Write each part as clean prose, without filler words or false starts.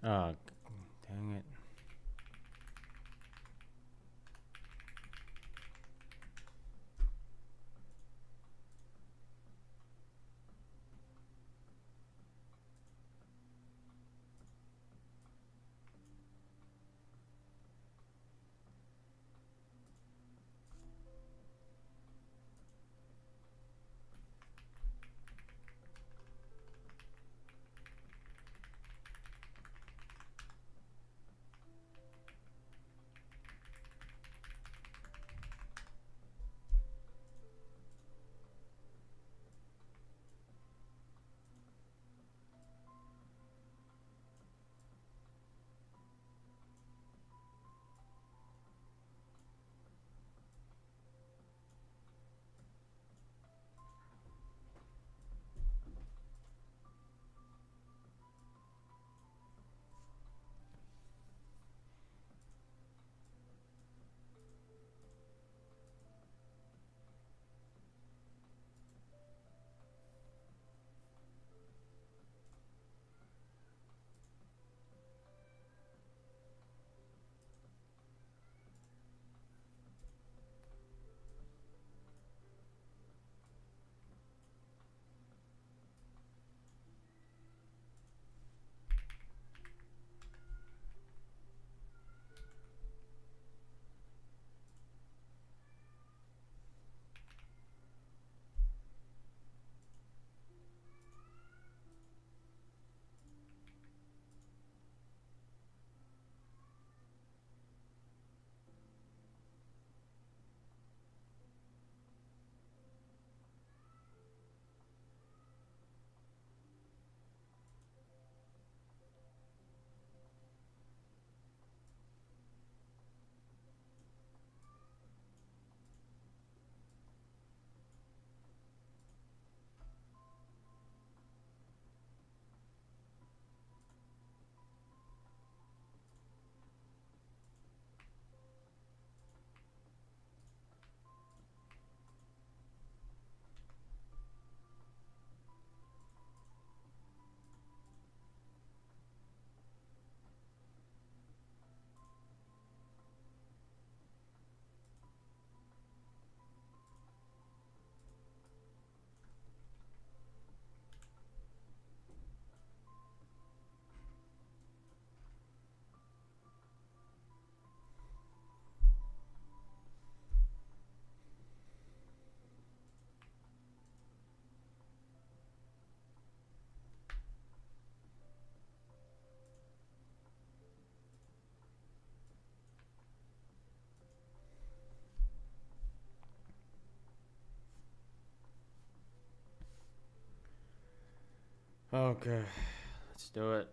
Oh, dang it. Okay, let's do it.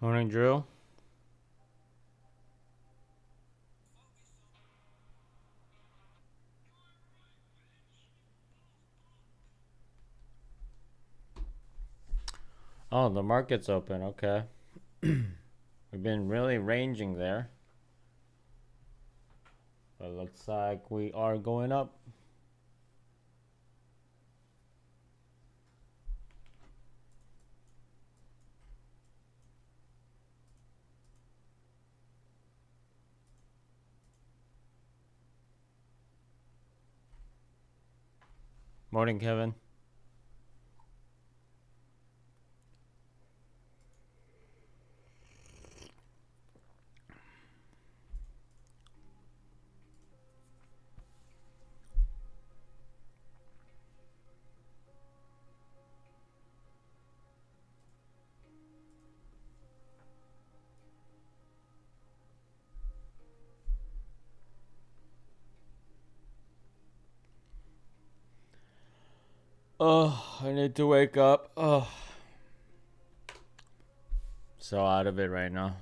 Morning, Drew. Oh, the market's open. Okay. We've been really ranging there. But looks like we are going up. Morning, Kevin. Oh, I need to wake up. Oh, so out of it right now.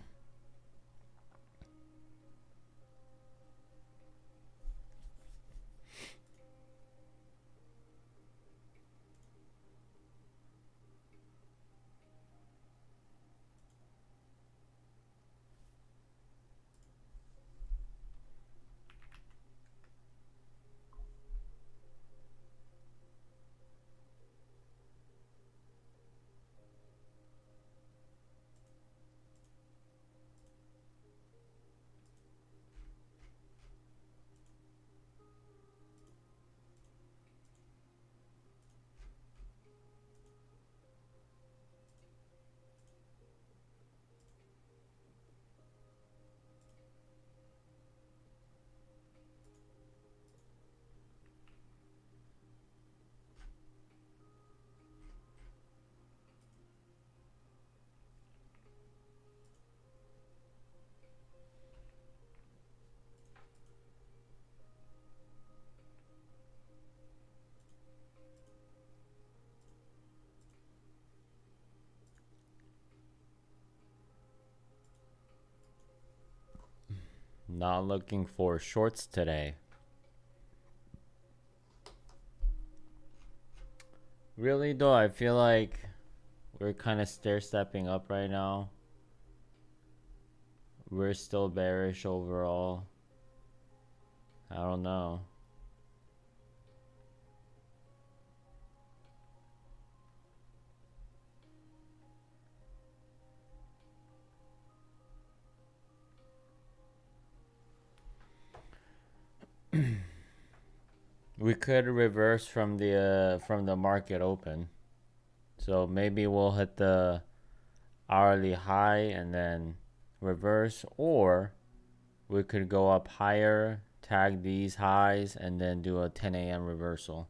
Not looking for shorts today. Really though, I feel like we're kind of stair-stepping up right now. We're still bearish overall. I don't know. We could reverse from the market open. So maybe we'll hit the hourly high and then reverse, or we could go up higher, tag these highs, and then do a 10 a.m. reversal.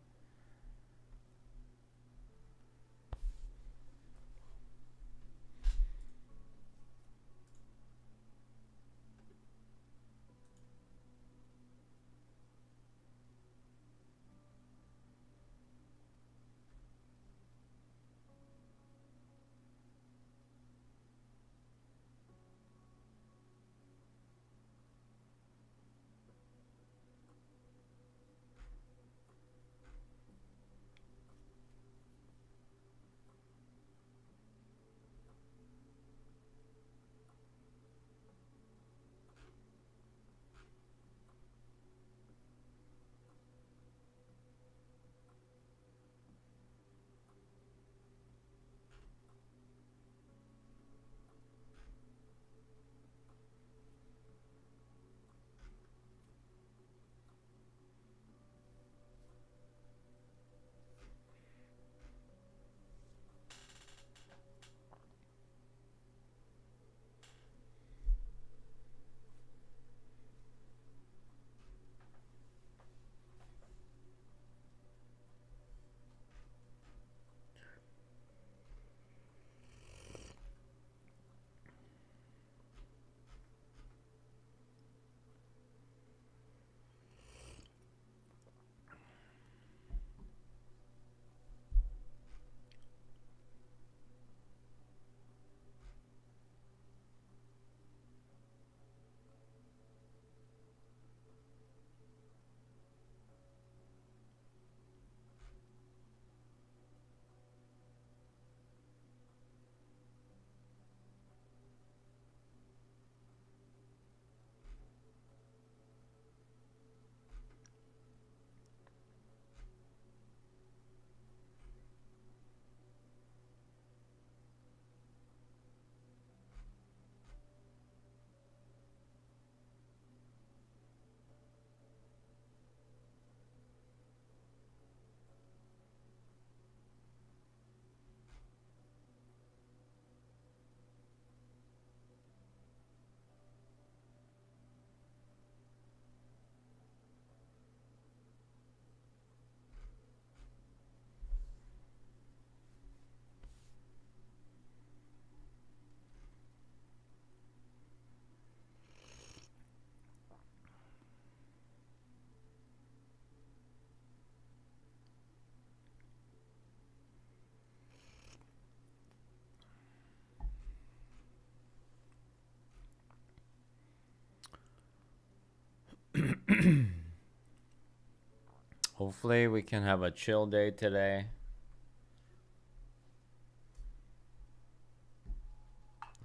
Hopefully we can have a chill day today.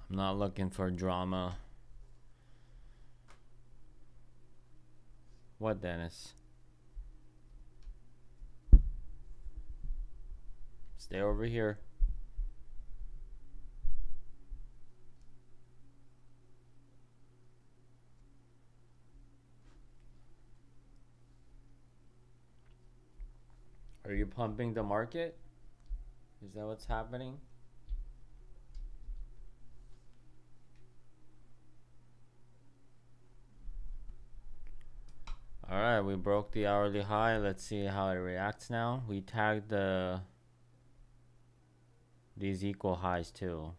I'm not looking for drama. What, Dennis? Stay over here. Are you pumping the market? Is that what's happening? Alright, we broke the hourly high. Let's see how it reacts now. We tagged these equal highs too.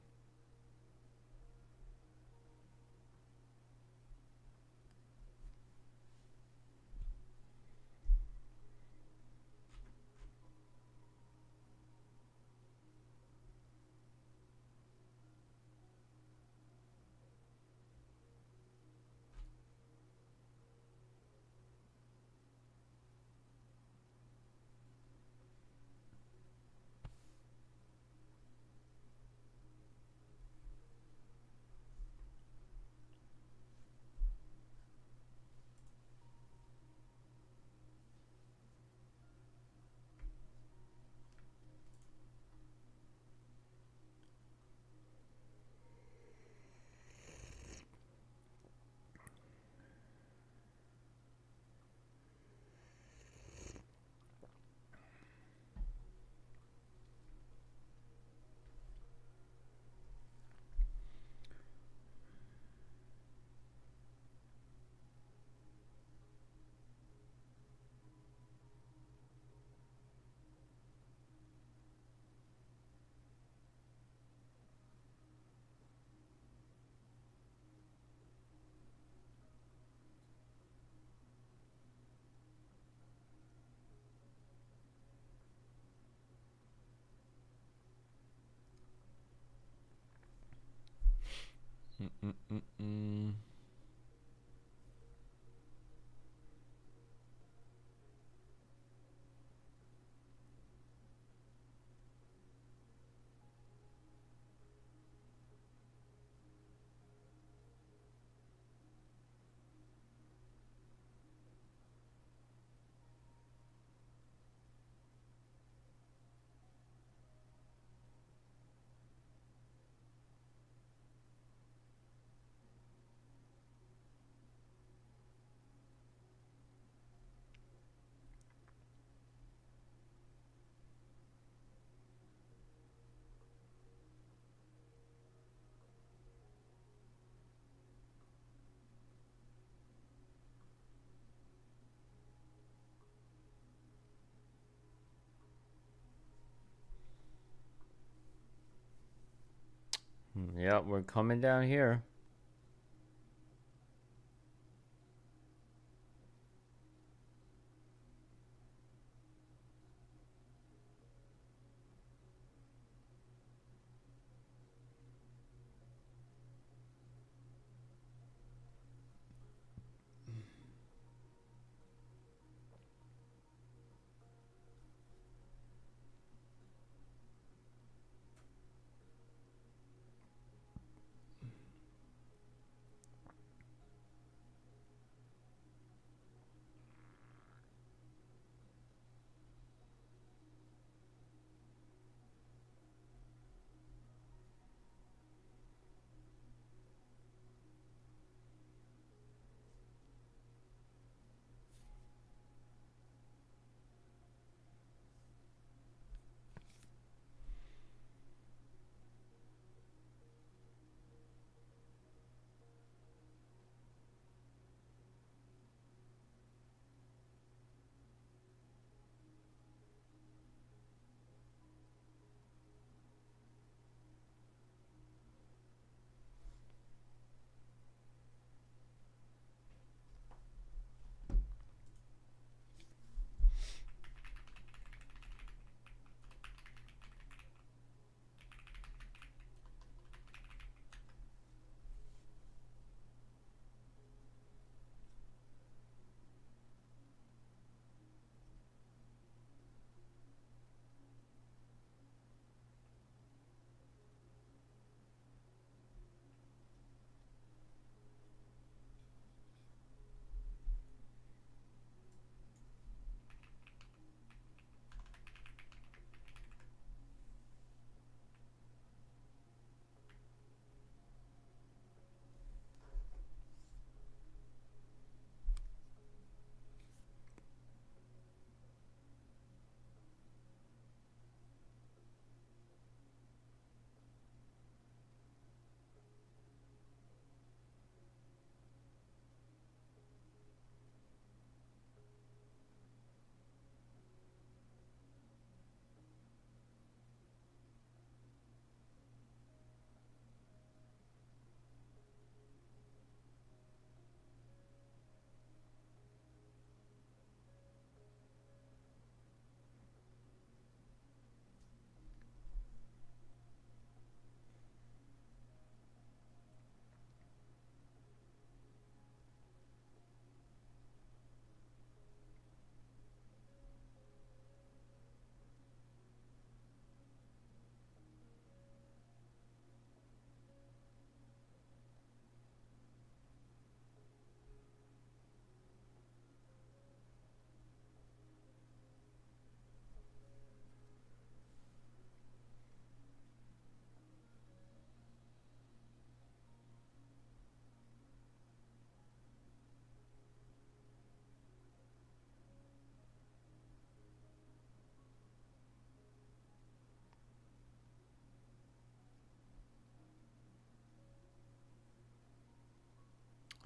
Yep, we're coming down here.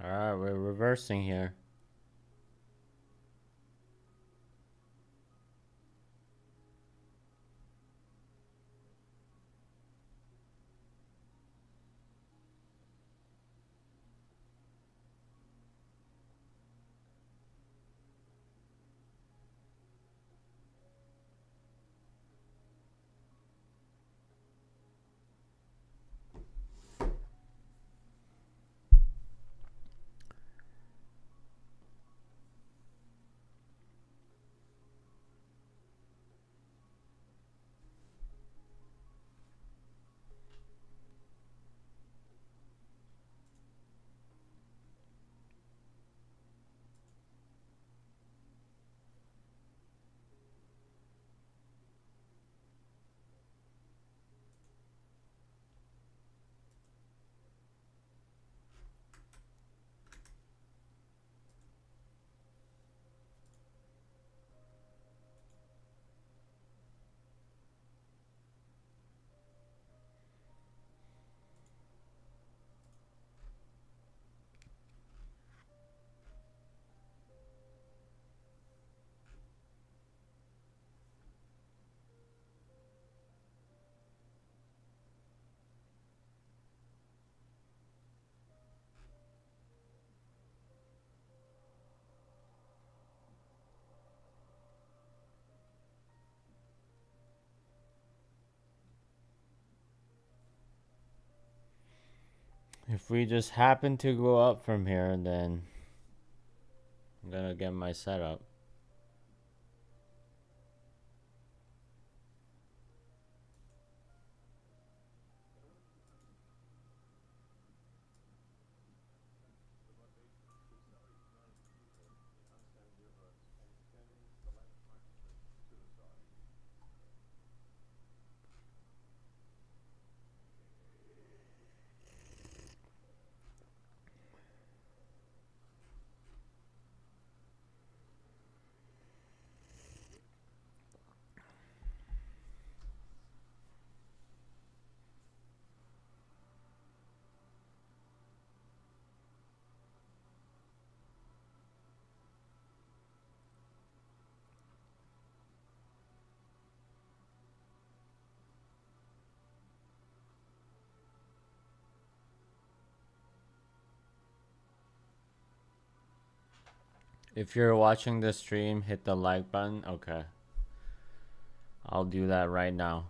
Alright, we're reversing here. If we just happen to go up from here, then I'm gonna get my setup. If you're watching the stream, hit the like button. Okay. I'll do that right now.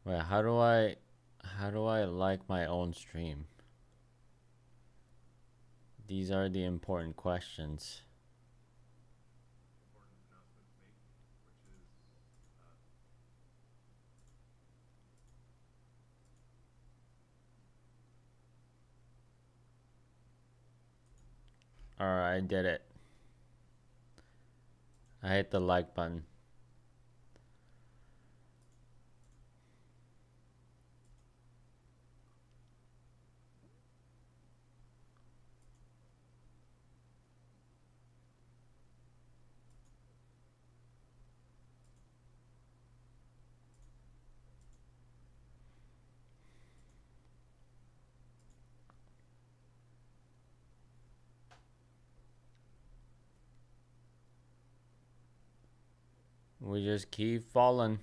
Wait, how do I like my own stream? These are the important questions. Alright, I did it. I hit the like button. We just keep falling.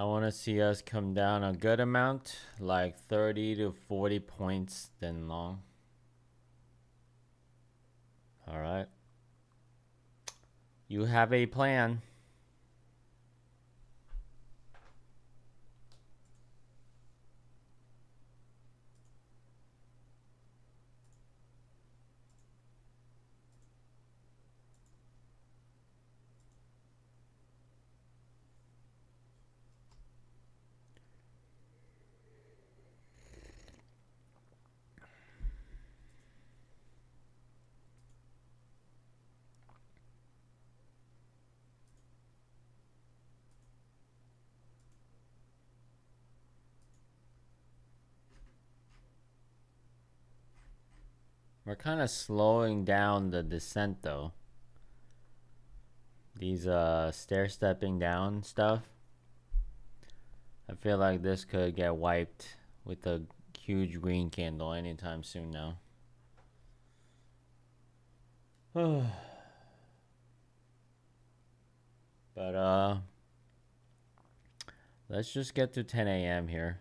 I want to see us come down a good amount, like 30 to 40 points then long. All right. You have a plan. We're kind of slowing down the descent though. These stair stepping down stuff. I feel like this could get wiped with a huge green candle anytime soon now. But let's just get to 10 a.m. here.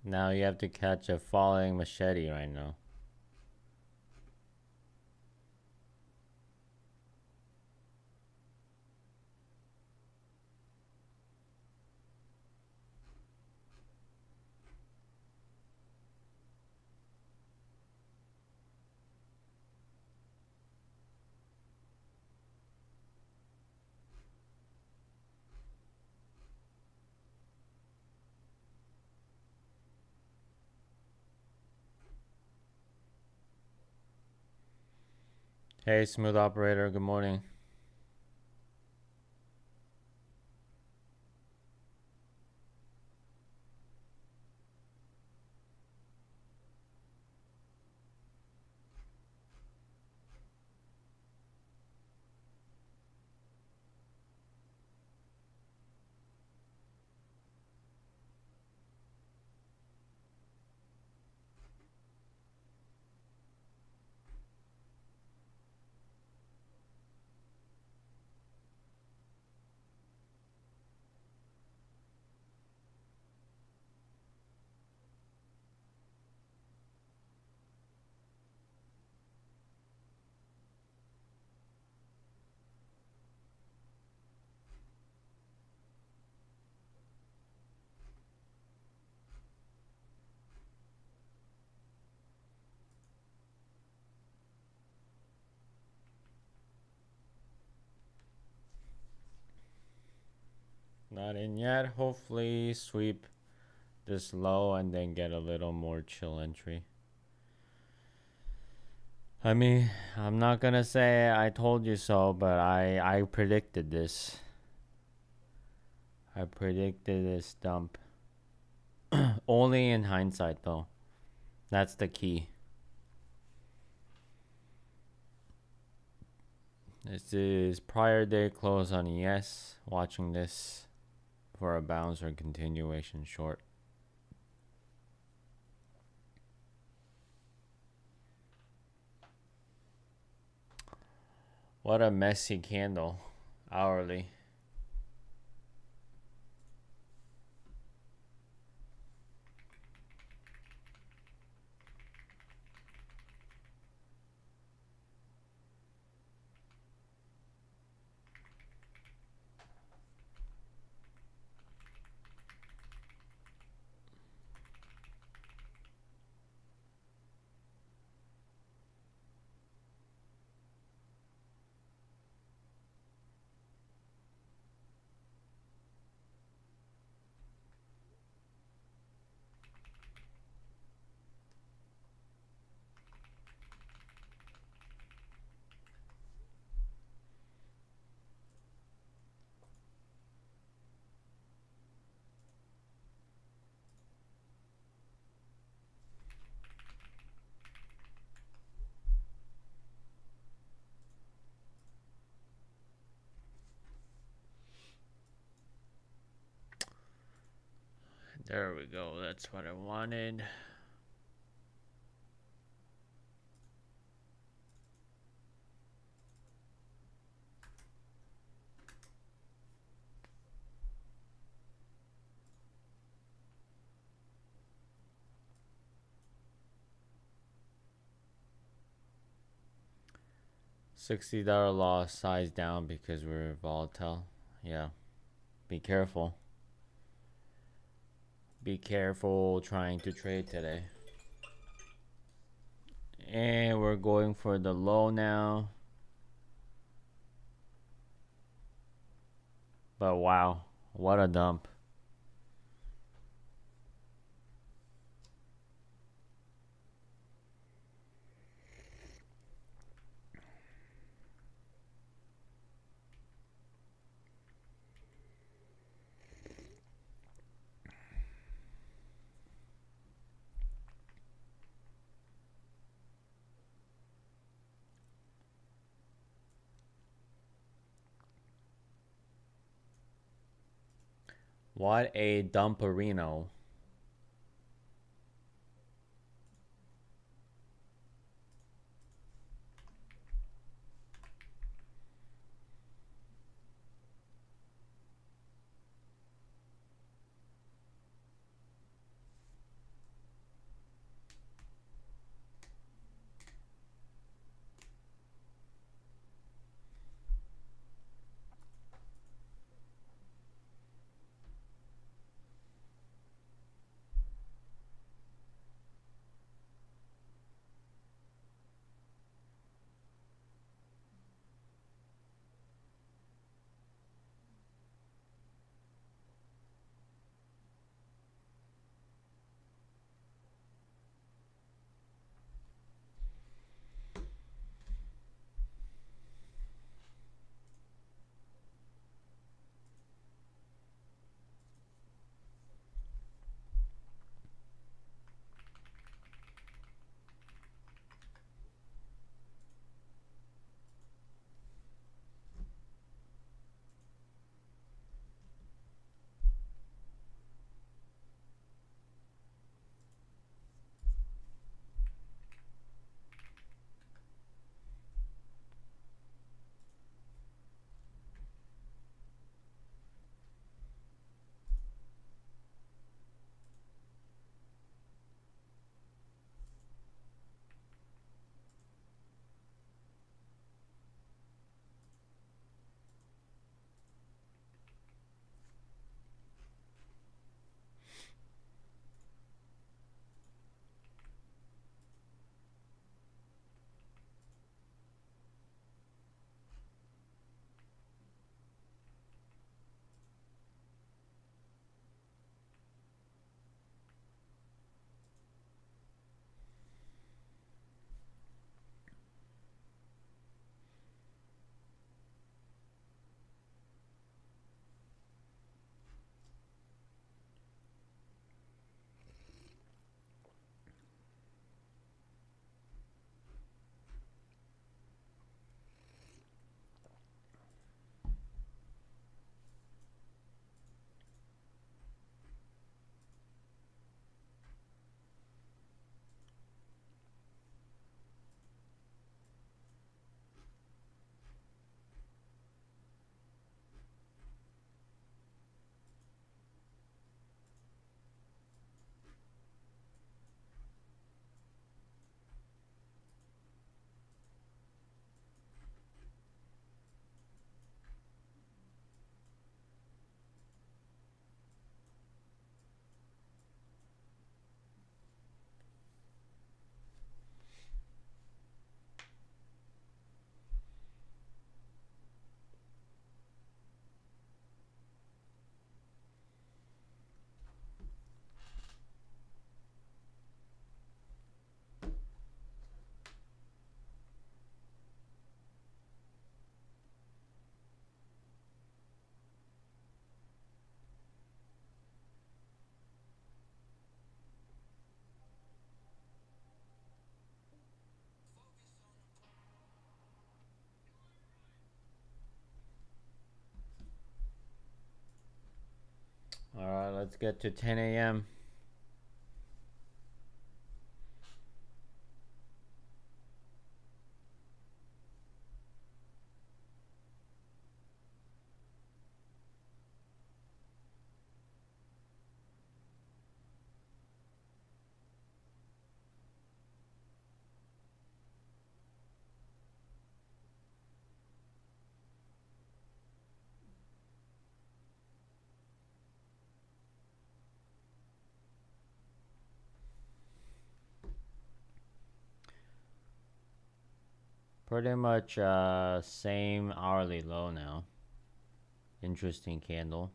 Now you have to catch a falling machete right now. Hey, smooth operator, good morning. Not in yet. Hopefully sweep this low and then get a little more chill entry. I mean, I'm not gonna say I told you so, but I predicted this. I predicted this dump. Only in hindsight though. That's the key. This is prior day close on ES. Watching this for a bounce or continuation short. What a messy candle. Hourly. There we go. That's what I wanted. $60 loss, size down because we're volatile. Yeah. Be careful. Be careful trying to trade today. And we're going for the low now. But wow, what a dump. What a dumperino. All right, let's get to 10 a.m. Pretty much same hourly low now. Interesting candle.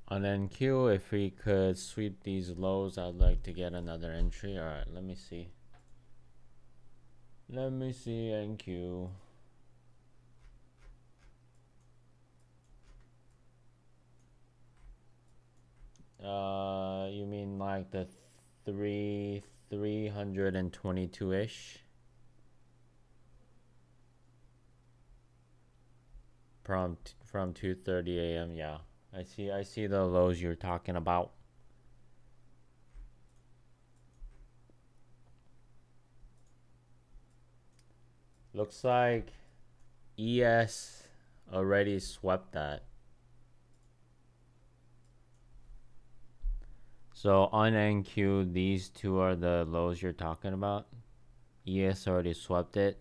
On NQ, if we could sweep these lows, I'd like to get another entry. All right, let me see. Let me see NQ. You mean like the 322-ish from 2:30 a.m. Yeah, I see the lows you're talking about. Looks like ES already swept that. So on NQ, these two are the lows you're talking about. ES already swept it.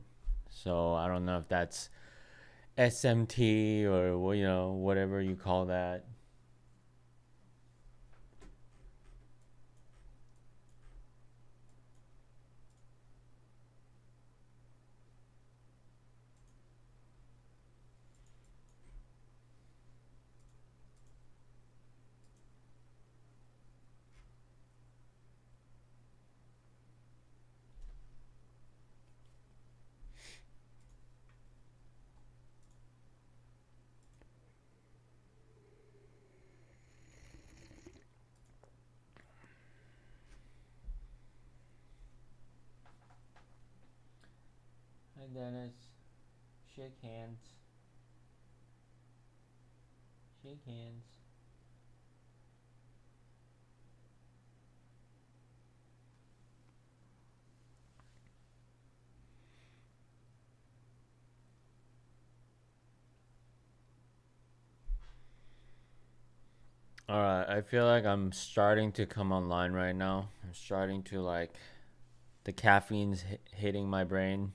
So I don't know if that's SMT or whatever you call that. Hi Dennis, shake hands. Shake hands. Alright, I feel like I'm starting to come online right now. I'm starting to the caffeine's hitting my brain.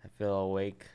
I feel awake.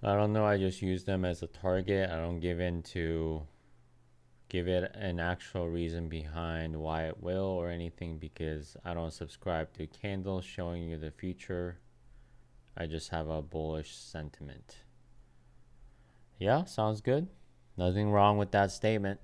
I don't know. I just use them as a target. I don't give it an actual reason behind why it will or anything, because I don't subscribe to candles showing you the future. I just have a bullish sentiment. Yeah, sounds good. Nothing wrong with that statement.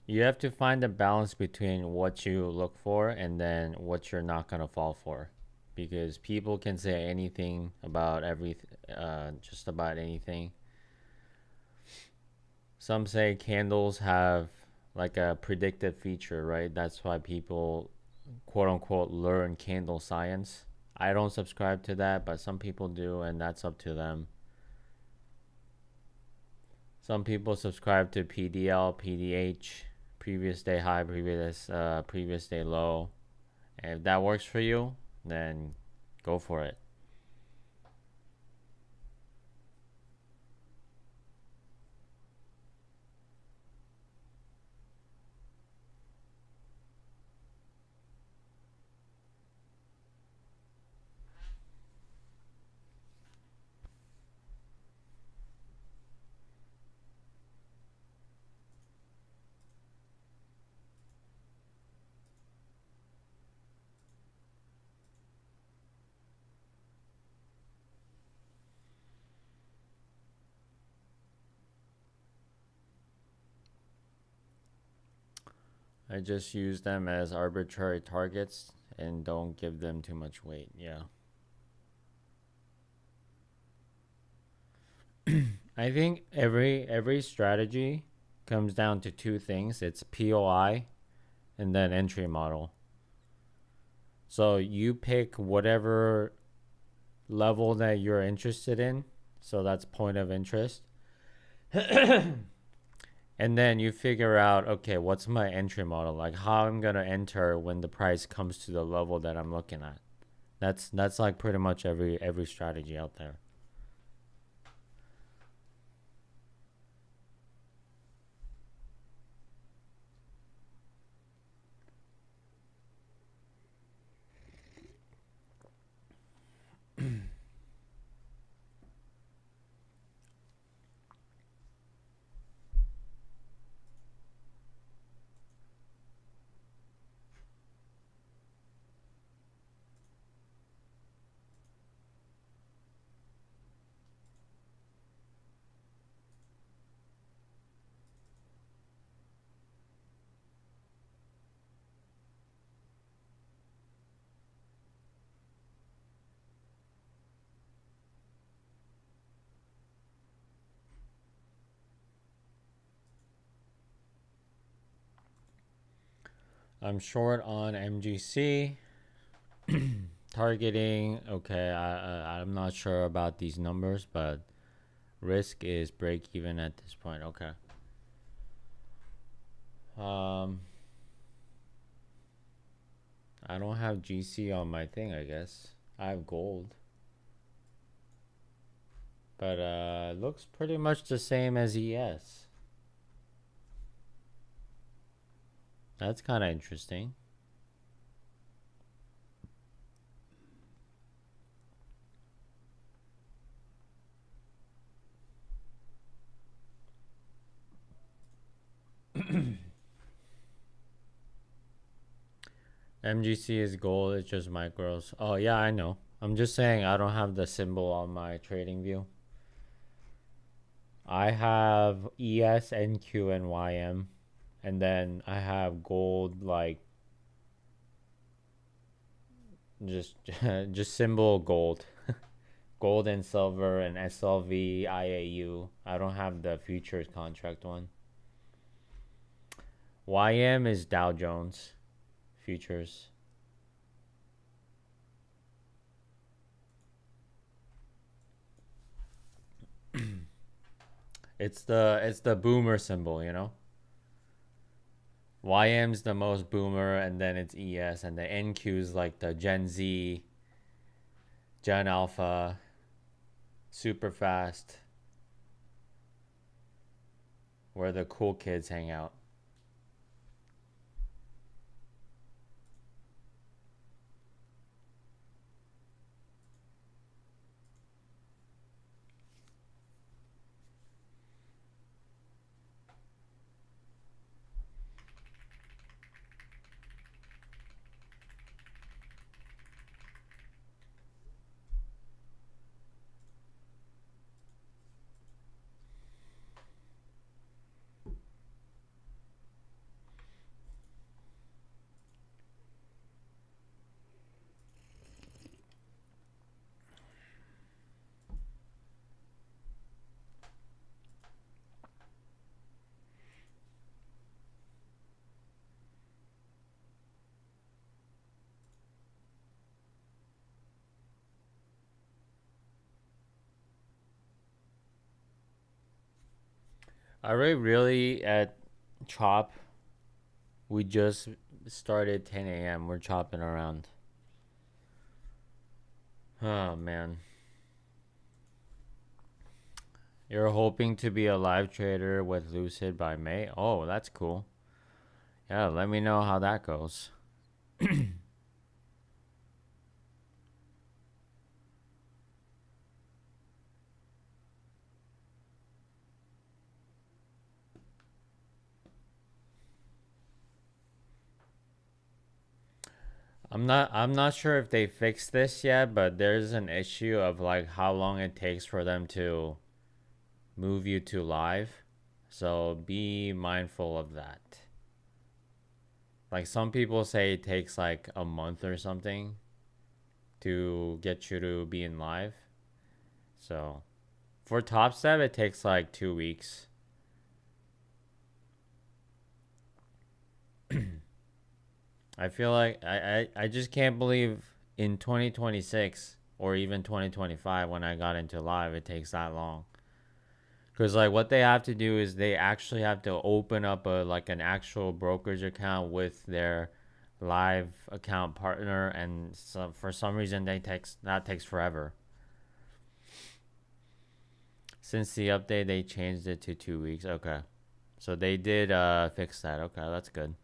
You have to find a balance between what you look for and then what you're not going to fall for. Because people can say anything about just about anything. Some say candles have like a predictive feature, right? That's why people, quote unquote, learn candle science. I don't subscribe to that, but some people do, and that's up to them. Some people subscribe to PDL, PDH, previous day high, previous day low. And if that works for you, then go for it. I just use them as arbitrary targets and don't give them too much weight. Yeah. I think every strategy comes down to two things. It's POI and then entry model. So you pick whatever level that you're interested in. So that's point of interest. And then you figure out, okay, what's my entry model? Like how I'm gonna enter when the price comes to the level that I'm looking at. That's like pretty much every strategy out there. I'm short on MGC. Targeting, okay, I'm not sure about these numbers, but risk is break even at this point. Okay. Um, I don't have GC on my thing, I guess. I have gold. But it looks pretty much the same as ES. That's kind of interesting. MGC is gold, it's just micros. Oh, yeah, I know. I'm just saying I don't have the symbol on my trading view. I have ES, NQ, and YM. And then I have gold, like, just just symbol gold. Gold and silver and SLV, IAU. I don't have the futures contract one. YM is Dow Jones futures. It's the boomer symbol, you know? YM's the most boomer, and then it's ES, and the NQ's like the Gen Z, Gen Alpha, super fast, where the cool kids hang out. Are we really at chop? We just started 10 a.m. We're chopping around. Oh man. You're hoping to be a live trader with Lucid by May? Oh, that's cool. Yeah, let me know how that goes. I'm not sure if they fixed this yet, but there's an issue of like how long it takes for them to move you to live. So be mindful of that. Like some people say it takes like a month or something to get you to be in live. So for topstep it takes like 2 weeks. I feel like I just can't believe in 2026 or even 2025 when I got into live it takes that long. Cause like what they have to do is they actually have to open up a like an actual brokerage account with their live account partner, and so for some reason that takes forever. Since the update, they changed it to 2 weeks. Okay, so they did fix that. Okay, that's good.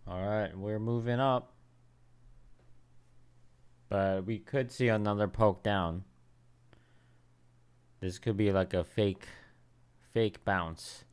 All right, we're moving up, but we could see another poke down. This could be like a fake bounce.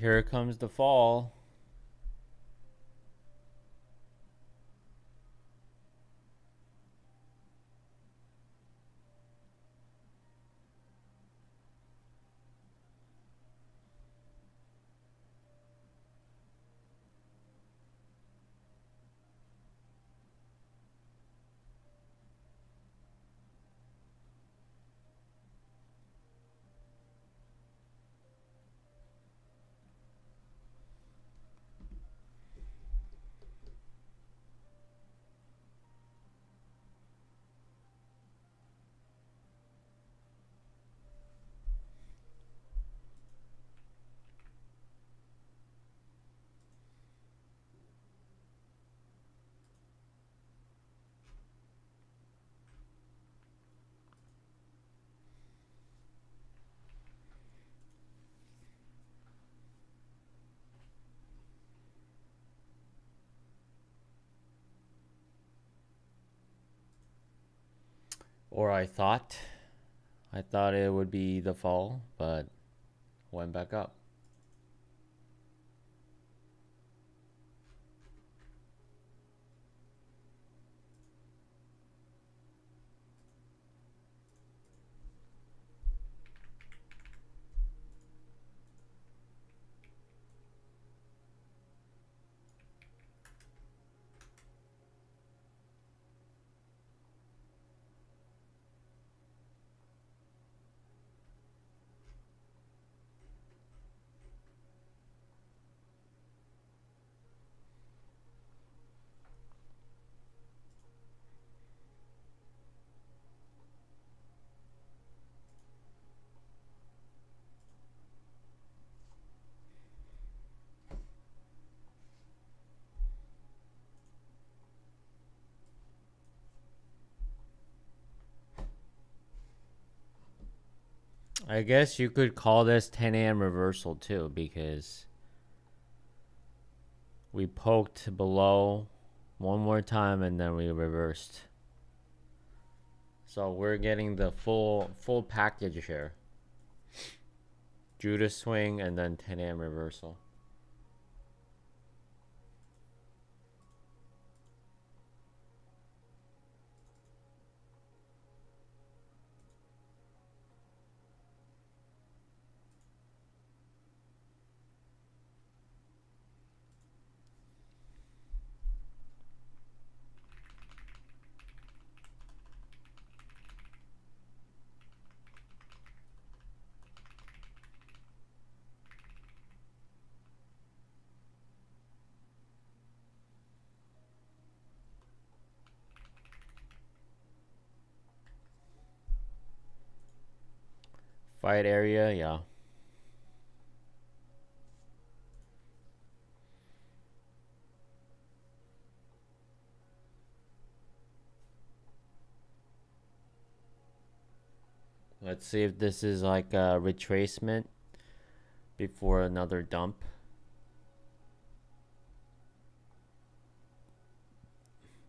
Here comes the fall. Or I thought it would be the fall, but went back up. I guess you could call this 10 a.m. reversal too, because we poked below one more time and then we reversed. So we're getting the full package here. Judas swing and then 10 a.m. reversal. Fight area, yeah. Let's see if this is like a retracement before another dump.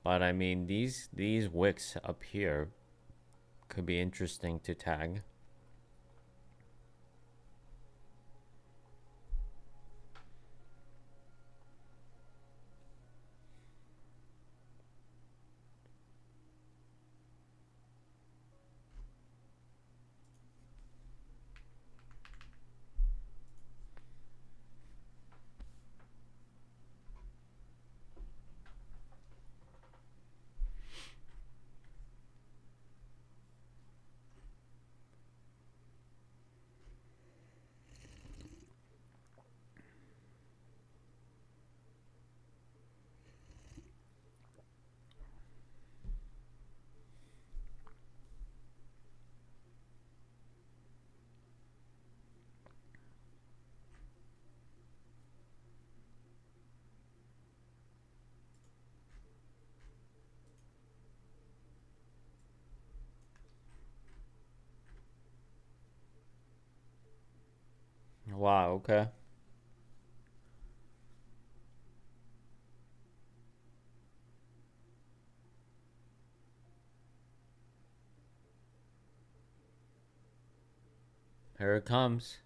But I mean, these wicks up here could be interesting to tag. Wow, okay. Here it comes.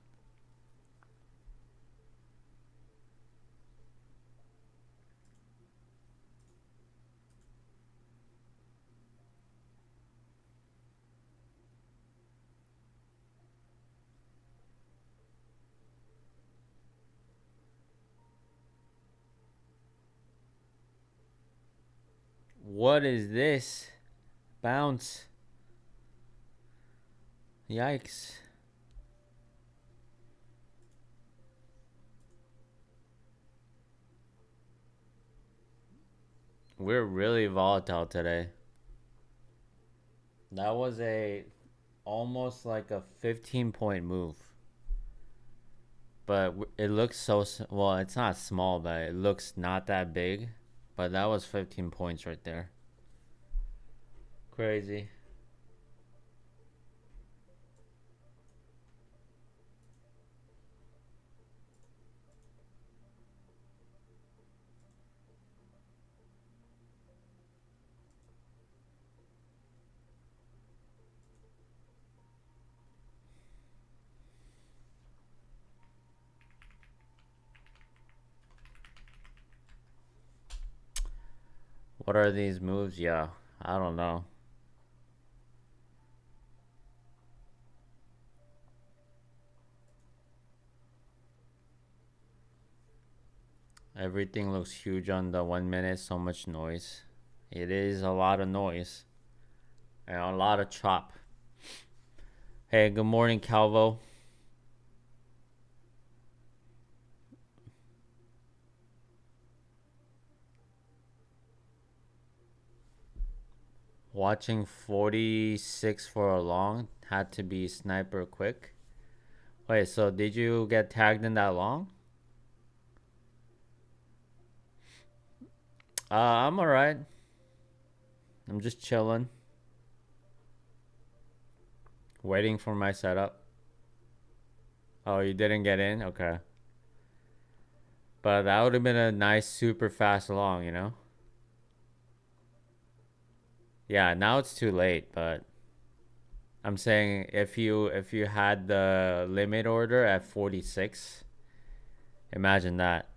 What is this? Bounce. Yikes. We're really volatile today. That was almost like a 15-point move. But it looks so, well, it's not small, but it looks not that big. But that was 15 points right there. Crazy. What are these moves? Yeah, I don't know. Everything looks huge on the 1 minute. So much noise. It is a lot of noise. And a lot of chop. Hey, good morning, Calvo. Watching 46 for a long. Had to be sniper quick. Wait, so did you get tagged in that long? I'm alright. I'm just chilling. Waiting for my setup. Oh, you didn't get in? Okay. But that would have been a nice, super fast long, you know? Yeah, now it's too late, but I'm saying if you had the limit order at 46, imagine that.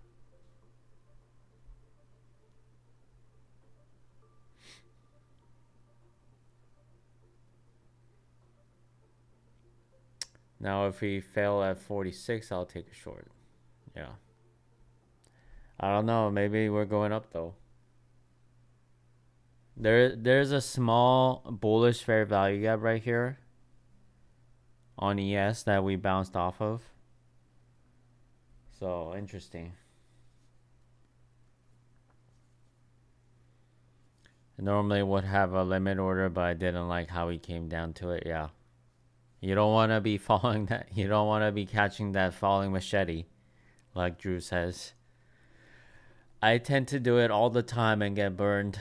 Now if we fail at 46, I'll take a short. Yeah. I don't know, maybe we're going up though. There's a small bullish fair value gap right here on ES that we bounced off of. So interesting. I normally would have a limit order, but I didn't like how he came down to it. Yeah. You don't want to be falling that. You don't want to be catching that falling machete, like Drew says. I tend to do it all the time and get burned.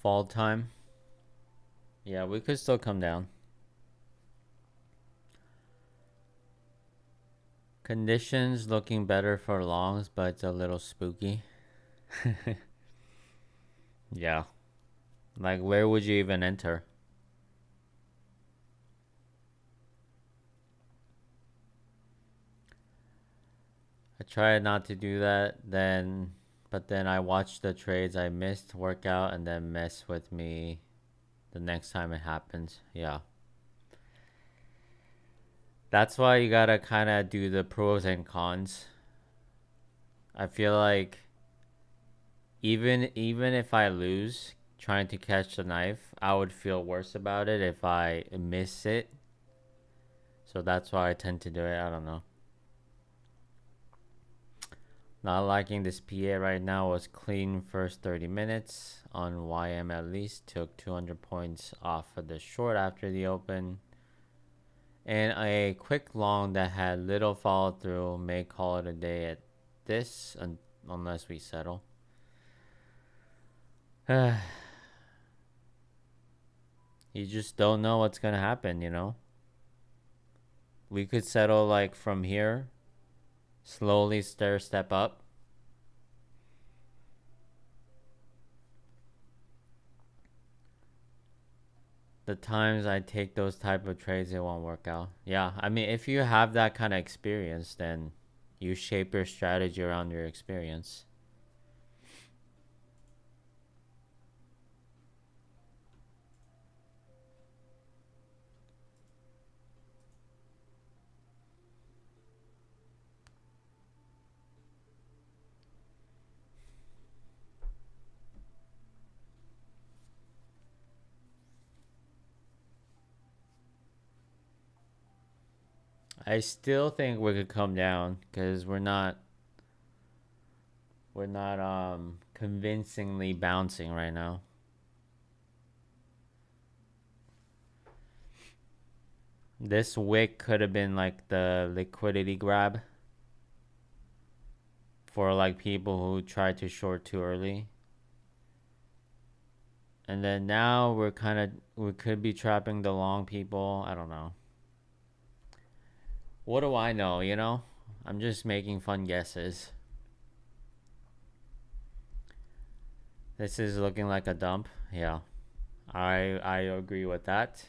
Fall time. Yeah, we could still come down. Conditions looking better for longs, but it's a little spooky. Yeah. Like, where would you even enter? I tried not to do that, but then I watched the trades I missed work out and then mess with me the next time it happens. Yeah. That's why you gotta kind of do the pros and cons. I feel like even if I lose trying to catch the knife, I would feel worse about it if I miss it. So that's why I tend to do it. I don't know. Not liking this PA right now. Was clean first 30 minutes on YM at least. Took 200 points off of the short after the open. And a quick long that had little follow through. May call it a day at this unless we settle. You just don't know what's going to happen, you know? We could settle like from here, slowly stair step up. The times I take those type of trades, it won't work out. Yeah, I mean, if you have that kind of experience, then you shape your strategy around your experience. I still think we could come down because we're not convincingly bouncing right now. This wick could have been like the liquidity grab for like people who tried to short too early. And then now we could be trapping the long people. I don't know. What do I know, you know? I'm just making fun guesses. This is looking like a dump. Yeah. I agree with that.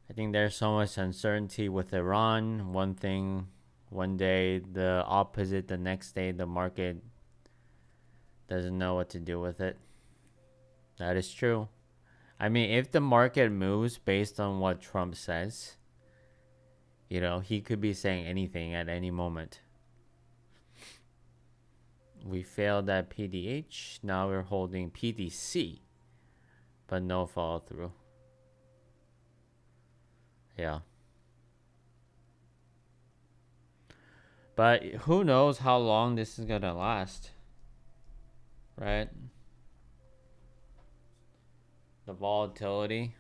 I think there's so much uncertainty with Iran. One thing one day, the opposite the next day, the market doesn't know what to do with it. That is true. I mean, if the market moves based on what Trump says, you know, he could be saying anything at any moment. We failed at PDH. Now we're holding PDC, but no follow through. Yeah. But who knows how long this is gonna last, right? The volatility.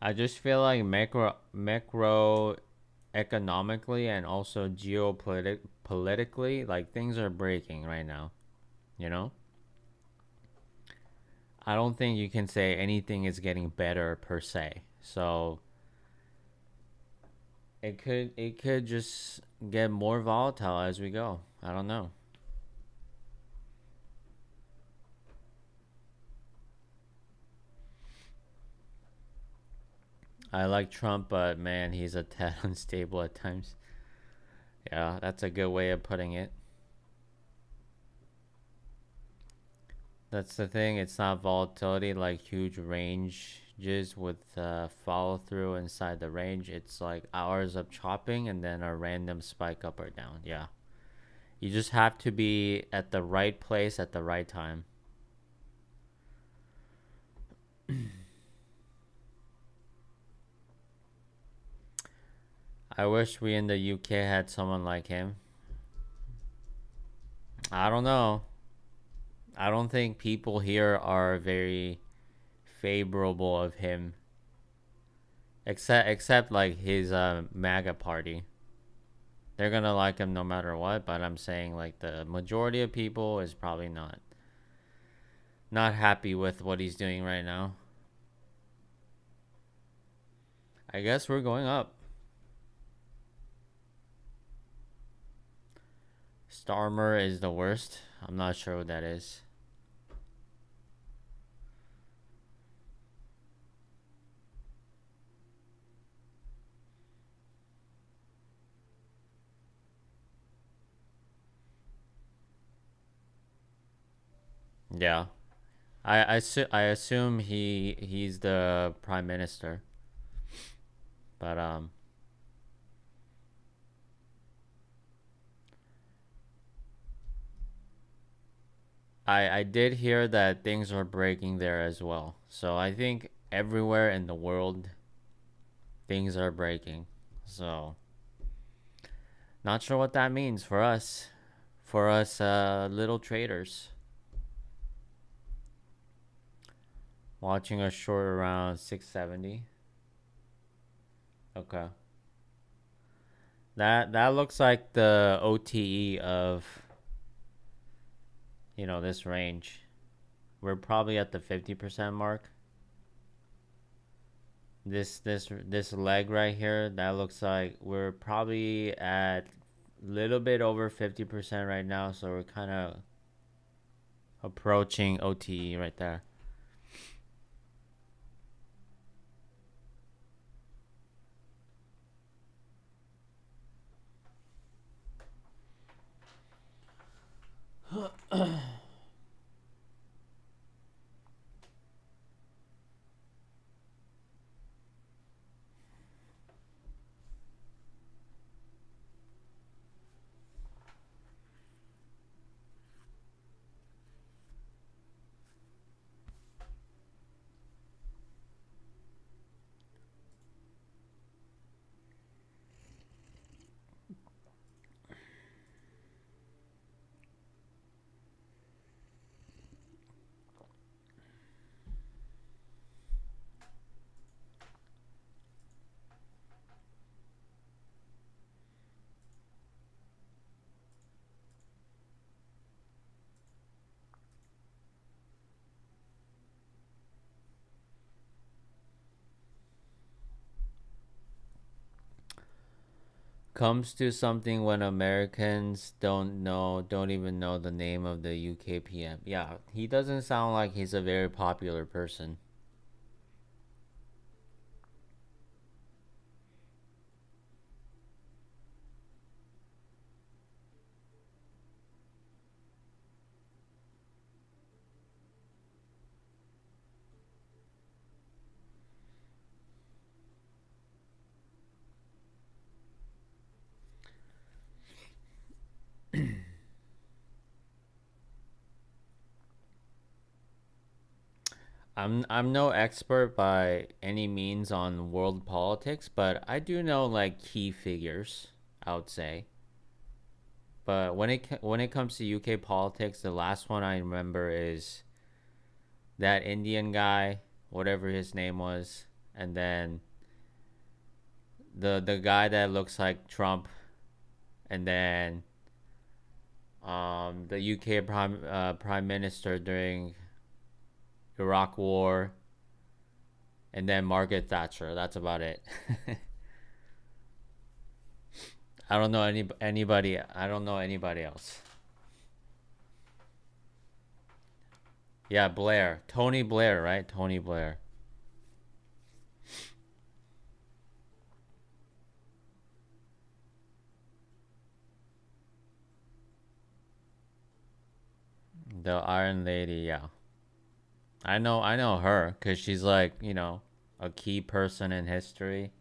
I just feel like macro economically and also politically, like things are breaking right now. You know, I don't think you can say anything is getting better per se. So it could just get more volatile as we go. I don't know. I like Trump, but man, he's a tad unstable at times. Yeah, that's a good way of putting it. That's the thing. It's not volatility like huge ranges with follow through inside the range. It's like hours of chopping and then a random spike up or down. Yeah. You just have to be at the right place at the right time. I wish we in the UK had someone like him. I don't know. I don't think people here are very favorable of him, except like his MAGA party. They're gonna like him no matter what. But I'm saying like the majority of people is probably not happy with what he's doing right now. I guess we're going up. Starmer is the worst. I'm not sure what that is. Yeah, I assume he's the prime minister, but I did hear that things are breaking there as well. So I think everywhere in the world things are breaking. So not sure what that means for us little traders watching a short around 670. Okay. That looks like the OTE of this range. We're probably at the 50% mark. This leg right here, that looks like we're probably at a little bit over 50% right now, so we're kind of approaching OTE right there. Comes to something when Americans don't even know the name of the UK PM. Yeah, he doesn't sound like he's a very popular person. I'm no expert by any means on world politics, but I do know like key figures, I would say. But when it comes to UK politics, the last one I remember is that Indian guy, whatever his name was, and then the guy that looks like Trump, and then the UK prime minister during Iraq War, and then Margaret Thatcher. That's about it. I don't know anybody. I don't know anybody else. Yeah, Blair, Tony Blair, right? Tony Blair. The Iron Lady, yeah. I know her cuz she's like, a key person in history.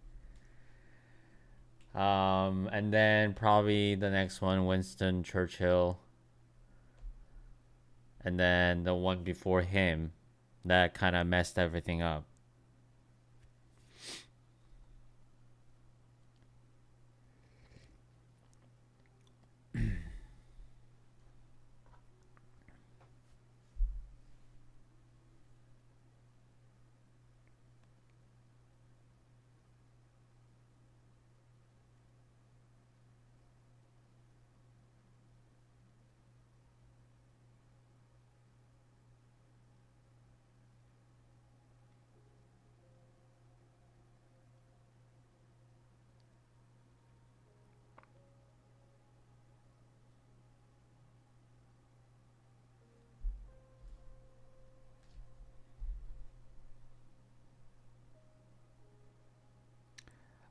And then probably the next one Winston Churchill, and then the one before him that kind of messed everything up.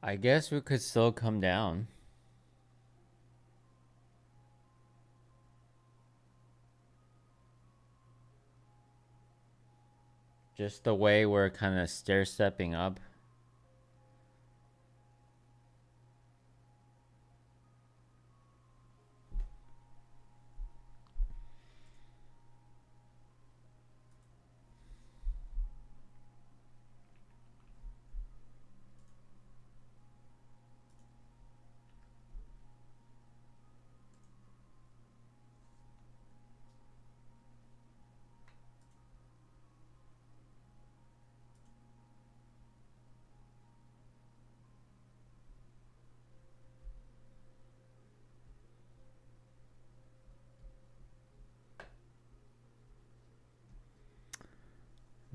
I guess we could still come down. Just the way we're kind of stair stepping up.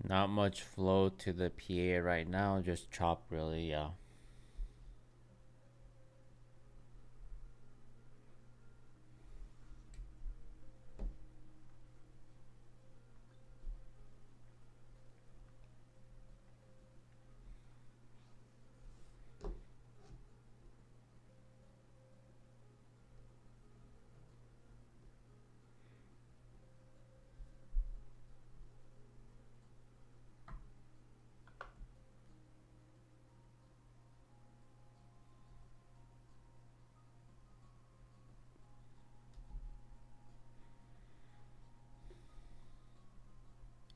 Not much flow to the PA right now, just chop really, yeah.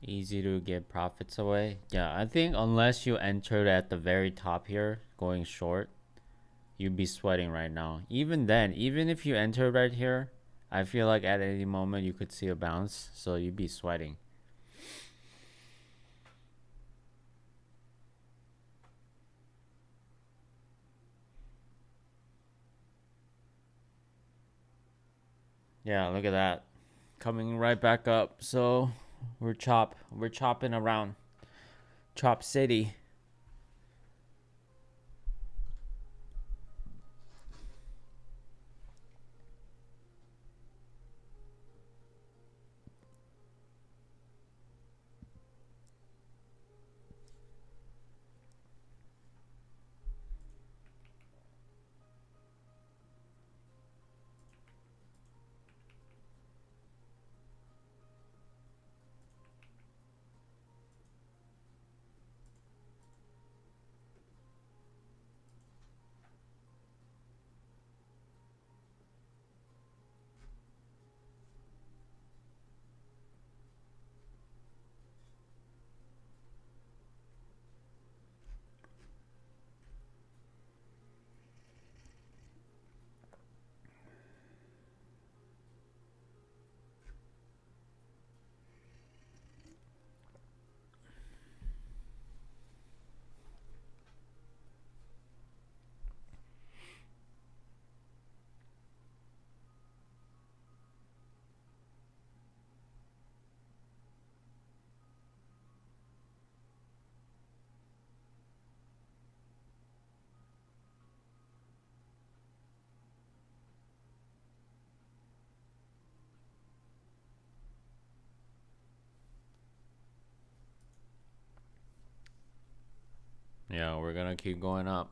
Easy to get profits away. Yeah, I think unless you entered at the very top here, going short, you'd be sweating right now. Even then, even if you enter right here, I feel like at any moment you could see a bounce, so you'd be sweating. Yeah, look at that. Coming right back up. So we're chopping around. Chop City. Yeah, we're gonna keep going up.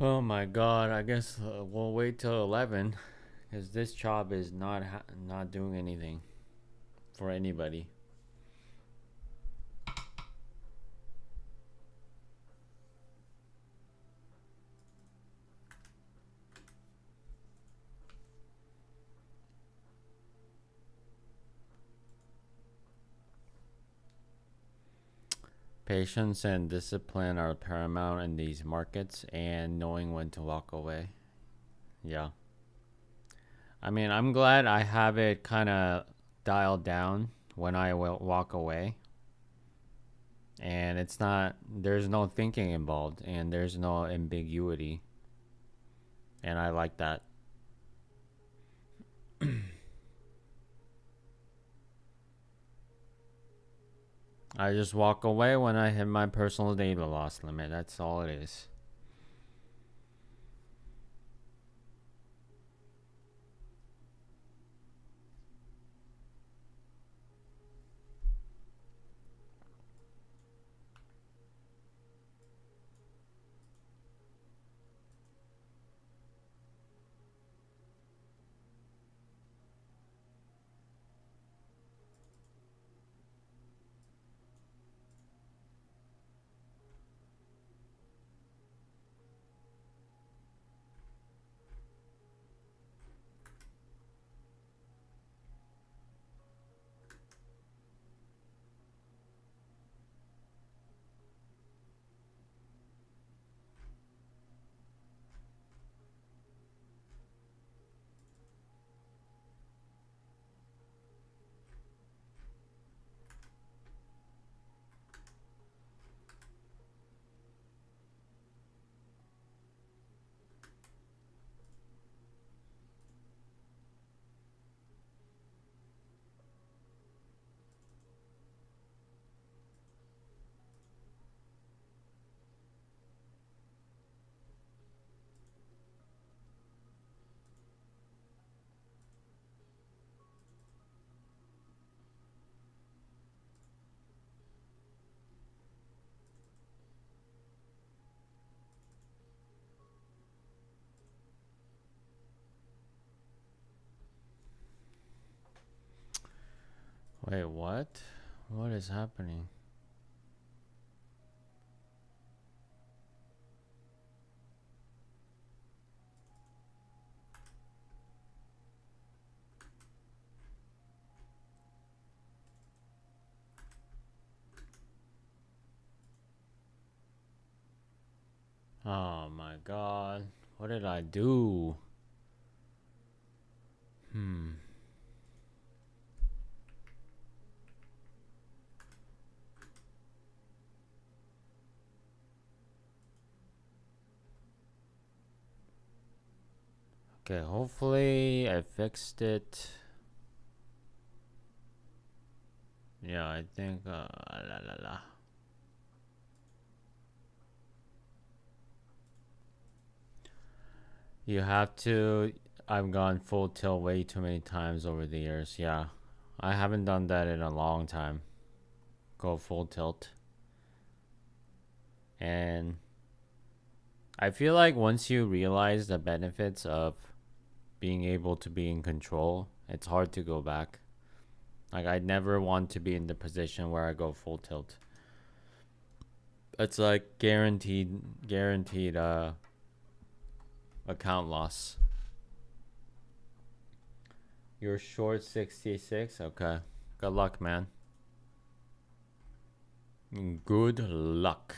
Oh my god, I guess we'll wait till 11 because this job is not doing anything for anybody. Patience and discipline are paramount in these markets, and knowing when to walk away. Yeah. I mean, I'm glad I have it kind of dialed down when I will walk away. And there's no thinking involved, and there's no ambiguity. And I like that. I just walk away when I hit my personal data loss limit. That's all it is. Wait, what? What is happening? Oh my god. What did I do? Okay, hopefully I fixed it. Yeah, I think la la la. You have to. I've gone full tilt way too many times over the years. Yeah, I haven't done that in a long time. Go full tilt. And I feel like once you realize the benefits of being able to be in control, it's hard to go back. Like, I never want to be in the position where I go full tilt. It's like guaranteed account loss. You're short 66? Okay. Good luck, man. Good luck.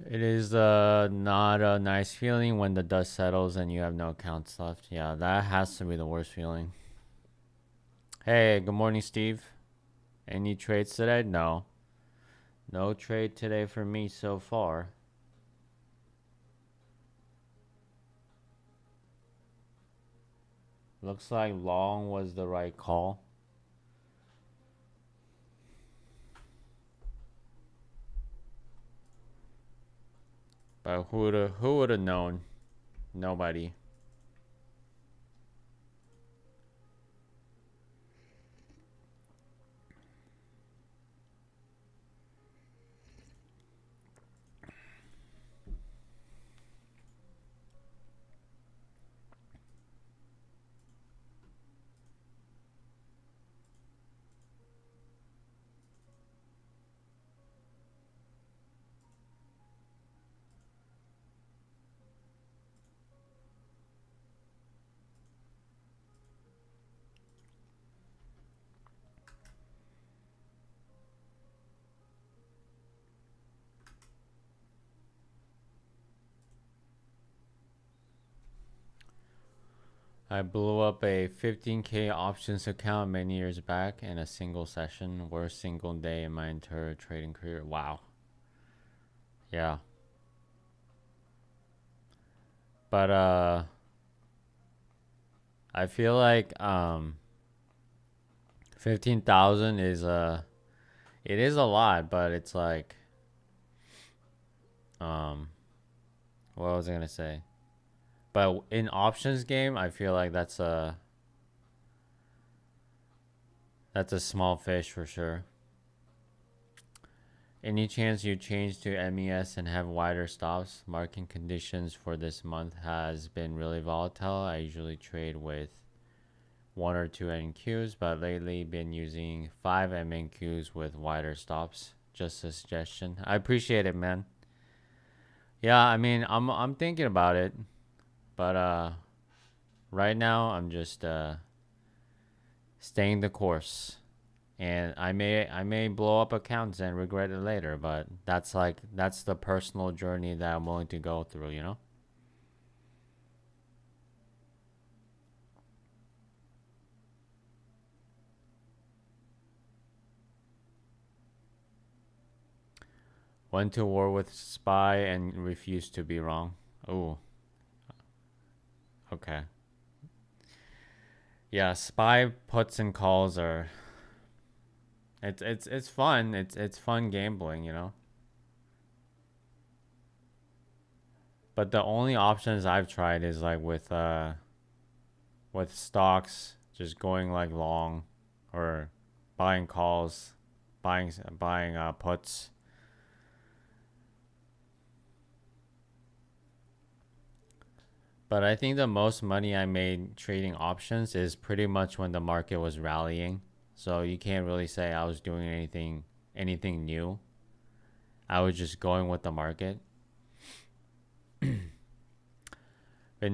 It is not a nice feeling when the dust settles and you have no accounts left. Yeah, that has to be the worst feeling. Hey, good morning, Steve. Any trades today? No. No trade today for me so far. Looks like long was the right call. But who would have known? Nobody. I blew up a 15K options account many years back in a single session. Worst single day in my entire trading career. Wow. Yeah. But I feel like 15,000 is it is a lot, but it's like what was I gonna say? But in options game, I feel like that's a small fish for sure. Any chance you change to MES and have wider stops? Market conditions for this month has been really volatile. I usually trade with 1 or 2 NQs, but lately been using 5 MNQs with wider stops. Just a suggestion. I appreciate it, man. Yeah, I mean, I'm thinking about it, but Right now, I'm just staying the course. And I may blow up accounts and regret it later, but that's the personal journey that I'm willing to go through, you know? Went to war with SPY and refused to be wrong. Oh, okay. Yeah, SPY puts and calls are it's fun. It's fun gambling, you know? But the only options I've tried is like with stocks, just going like long, or buying calls, buying puts. But I think the most money I made trading options is pretty much when the market was rallying. So you can't really say I was doing anything new. I was just going with the market. Been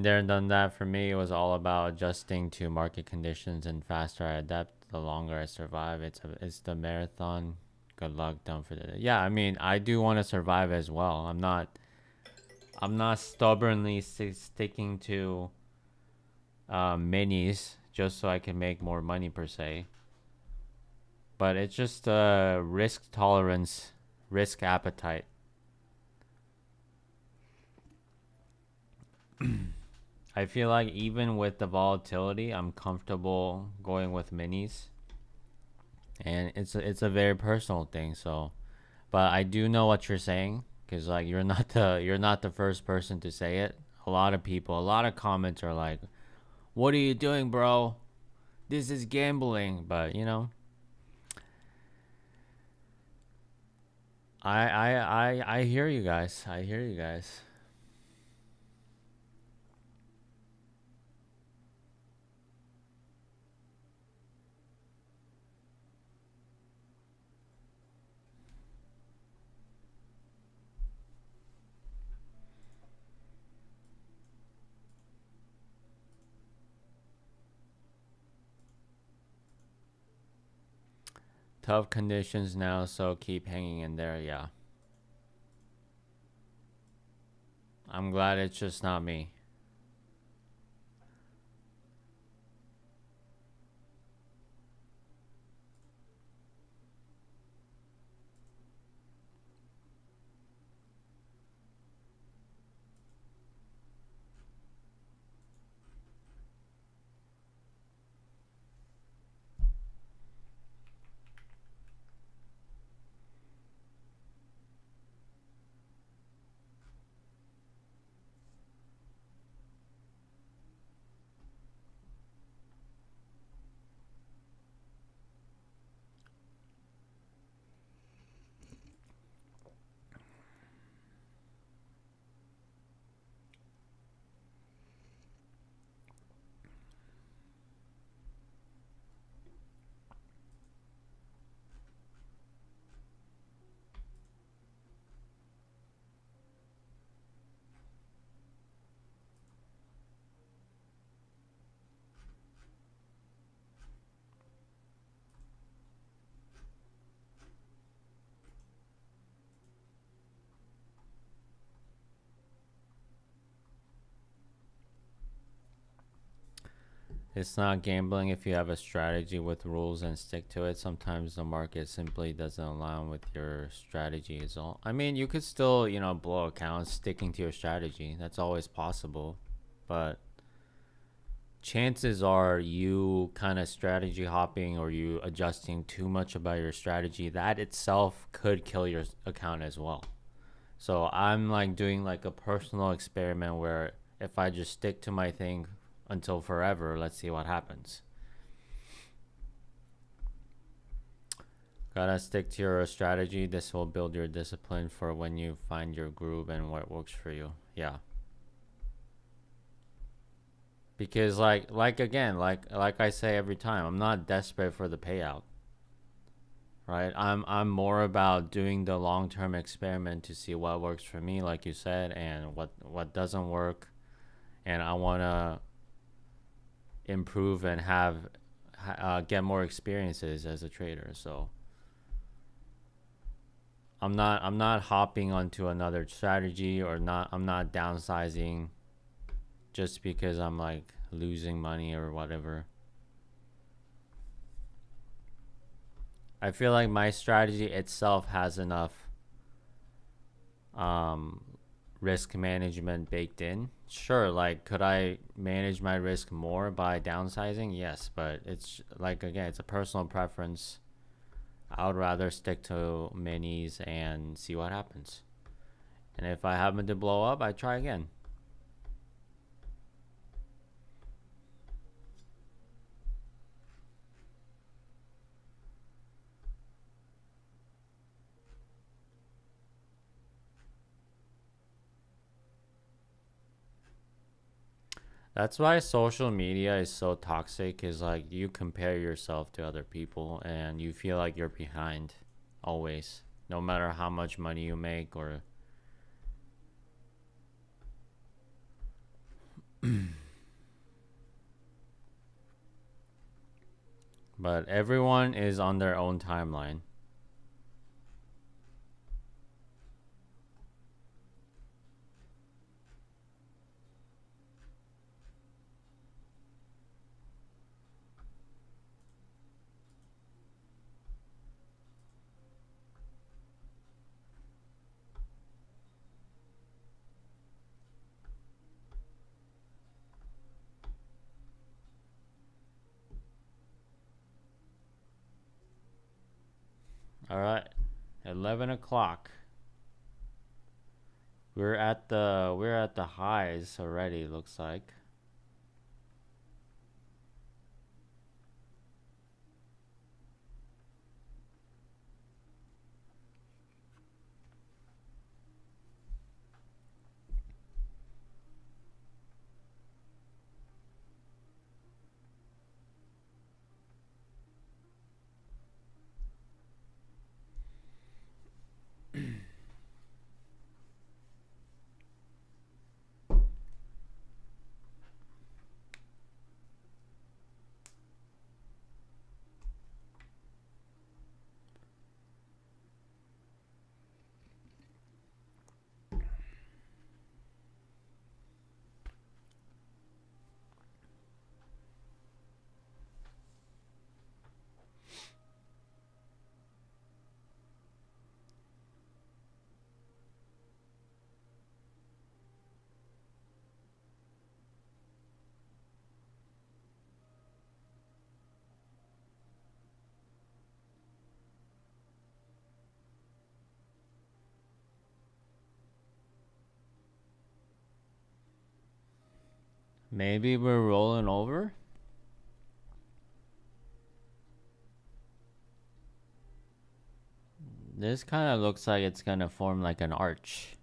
there and done that. For me, it was all about adjusting to market conditions, and faster I adapt, the longer I survive. It's the marathon. Good luck, done for the day. Yeah, I mean, I do want to survive as well. I'm not stubbornly sticking to minis just so I can make more money per se. But it's just risk tolerance, risk appetite. I feel like even with the volatility, I'm comfortable going with minis, and it's a very personal thing. So, but I do know what you're saying, because like you're not the first person to say it. A lot of people, a lot of comments are like, "What are you doing, bro? This is gambling." But you know, I hear you guys. I hear you guys. Tough conditions now, so keep hanging in there. Yeah, I'm glad it's just not me. It's not gambling if you have a strategy with rules and stick to it. Sometimes the market simply doesn't align with your strategy is all. I mean, you could still, blow accounts sticking to your strategy. That's always possible. But chances are you kind of strategy hopping, or you adjusting too much about your strategy, that itself could kill your account as well. So I'm like doing like a personal experiment where if I just stick to my thing until forever, let's see what happens. Gotta stick to your strategy. This will build your discipline for when you find your groove and what works for you. Yeah. Because like again, like I say every time, I'm not desperate for the payout. Right? I'm more about doing the long-term experiment to see what works for me, like you said, and what doesn't work. And I want to improve and have get more experiences as a trader. So I'm not hopping onto another strategy, or not I'm not downsizing just because I'm like losing money or whatever. I feel like my strategy itself has enough um, risk management baked in. Sure, like could I manage my risk more by downsizing? Yes, but it's like, again, it's a personal preference. I would rather stick to minis and see what happens. And if I happen to blow up, I try again. That's why social media is so toxic, is like you compare yourself to other people and you feel like you're behind always, no matter how much money you make or but everyone is on their own timeline. All right, 11 o'clock. We're at the highs already, looks like. Maybe we're rolling over. This kind of looks like it's gonna form like an arch.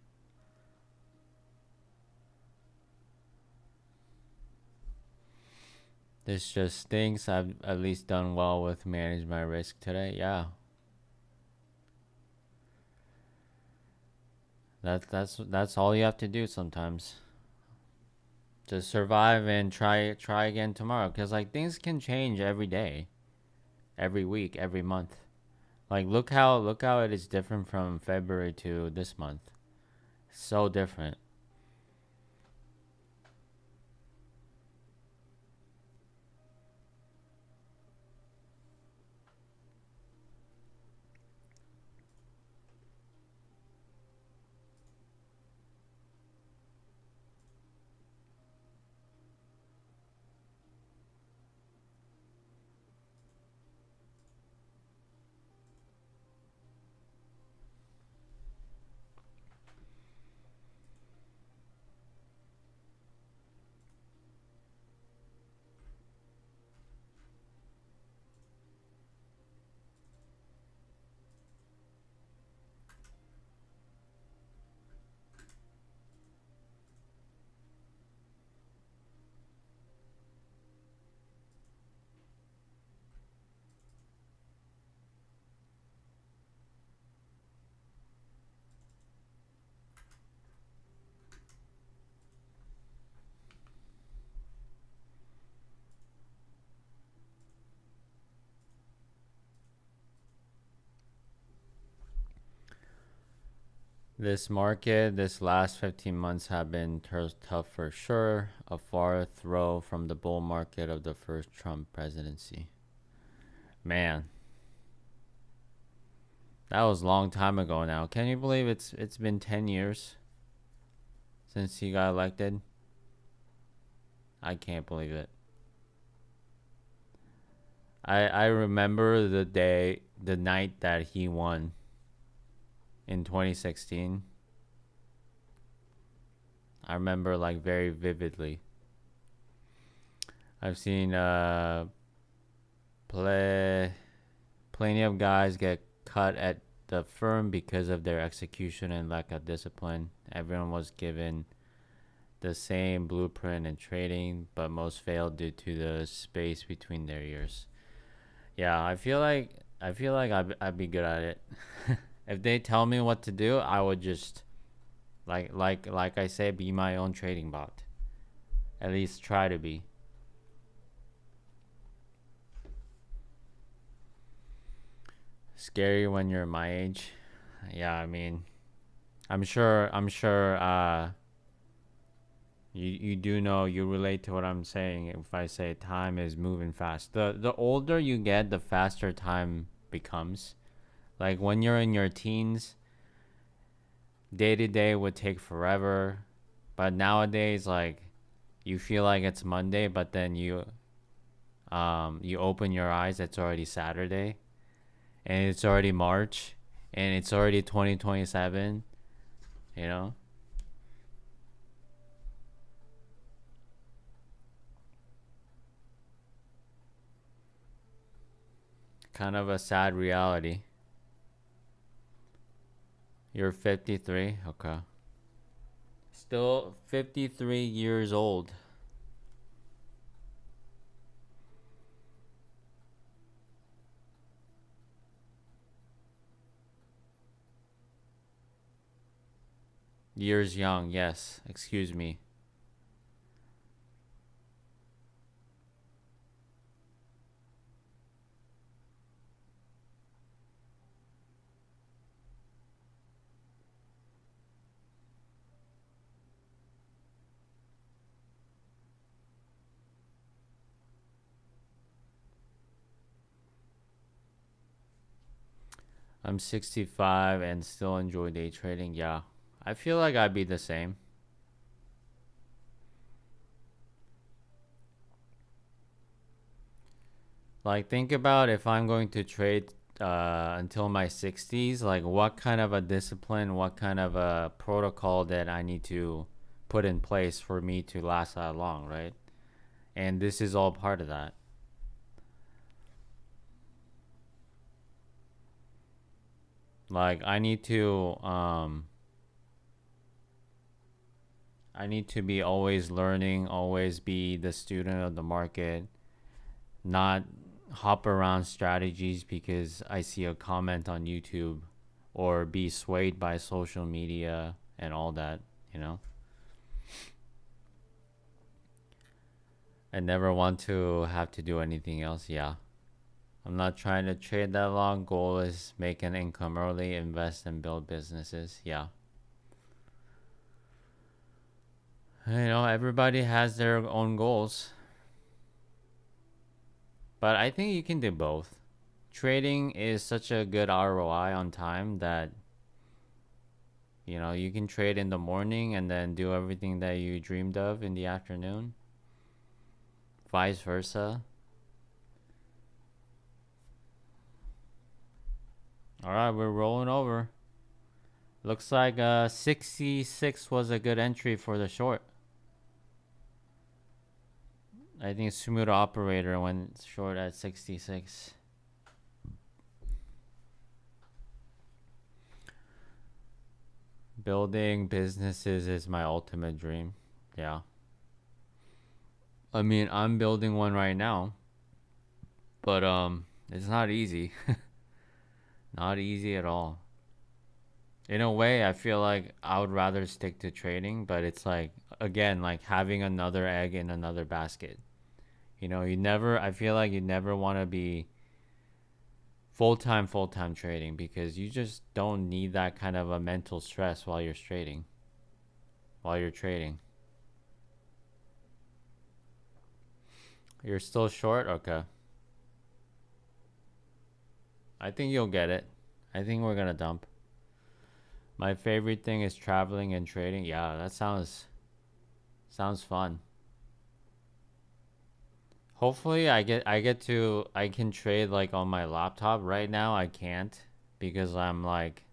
This just stinks. I've at least done well with manage my risk today. Yeah. That's all you have to do sometimes. Just survive and try again tomorrow, cuz like things can change every day, every week, every month. Like look how it is different from February to this month. So different. This market, this last 15 months have been tough for sure. A far throw from the bull market of the first Trump presidency. Man, that was a long time ago now. Can you believe it's been 10 years since he got elected? I can't believe it. I remember the night that he won in 2016. I remember like very vividly. I've seen plenty of guys get cut at the firm because of their execution and lack of discipline. Everyone was given the same blueprint in trading, but most failed due to the space between their ears. Yeah, I feel like I'd be good at it. If they tell me what to do, I would just like I say, be my own trading bot. At least try to be. Scary when you're my age. Yeah, I mean, I'm sure you do know, you relate to what I'm saying if I say time is moving fast. The older you get, the faster time becomes. Like when you're in your teens, day to day would take forever. But nowadays, like, you feel like it's Monday, but then you open your eyes, it's already Saturday, and it's already March, and it's already 2027, you know? Kind of a sad reality. You're 53? Okay. Still 53 years old. Years young, yes. Excuse me. I'm 65 and still enjoy day trading. Yeah. I feel like I'd be the same. Like, think about if I'm going to trade until my 60s, like, what kind of a discipline, what kind of a protocol that I need to put in place for me to last that long, right? And this is all part of that. Like, I need to be always learning, always be the student of the market, not hop around strategies because I see a comment on YouTube, or be swayed by social media and all that, you know? I never want to have to do anything else. Yeah. I'm not trying to trade that long. Goal is make an income early, invest and build businesses. Yeah. Everybody has their own goals. But I think you can do both. Trading is such a good ROI on time that you can trade in the morning and then do everything that you dreamed of in the afternoon. Vice versa. All right, we're rolling over. Looks like 66 was a good entry for the short. I think smooth operator went short at 66. Building businesses is my ultimate dream. Yeah. I mean, I'm building one right now, but it's not easy. Not easy at all. In a way, I feel like I would rather stick to trading, but it's like, again, like having another egg in another basket. I feel like you never want to be full-time trading, because you just don't need that kind of a mental stress while you're trading. You're still short? Okay. I think you'll get it. I think we're gonna dump. My favorite thing is traveling and trading. Yeah, that sounds fun. Hopefully I can trade like on my laptop. Right now I can't because I'm like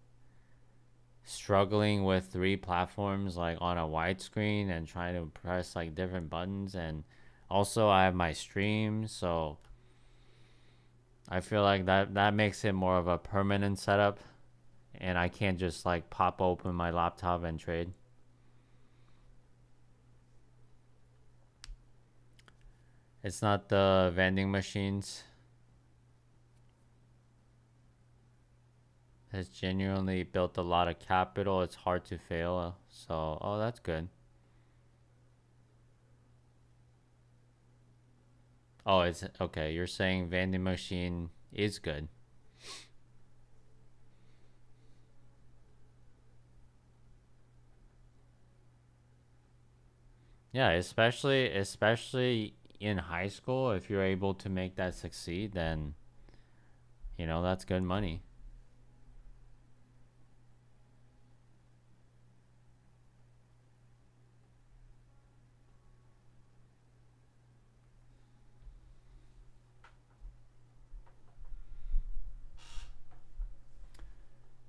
struggling with 3 platforms like on a widescreen and trying to press like different buttons, and also I have my streams, so I feel like that makes it more of a permanent setup, and I can't just like pop open my laptop and trade. It's not the vending machines. Has genuinely built a lot of capital. It's hard to fail. So, oh, that's good. Oh, it's okay. You're saying vending machine is good. Yeah, especially in high school, if you're able to make that succeed, then that's good money.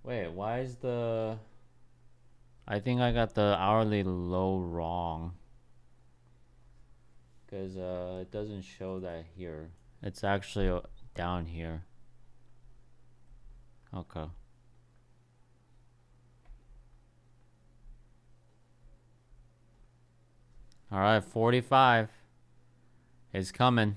Wait, why is the I think I got the hourly low wrong, because it doesn't show that here. It's actually down here. Okay. All right, 45 is coming.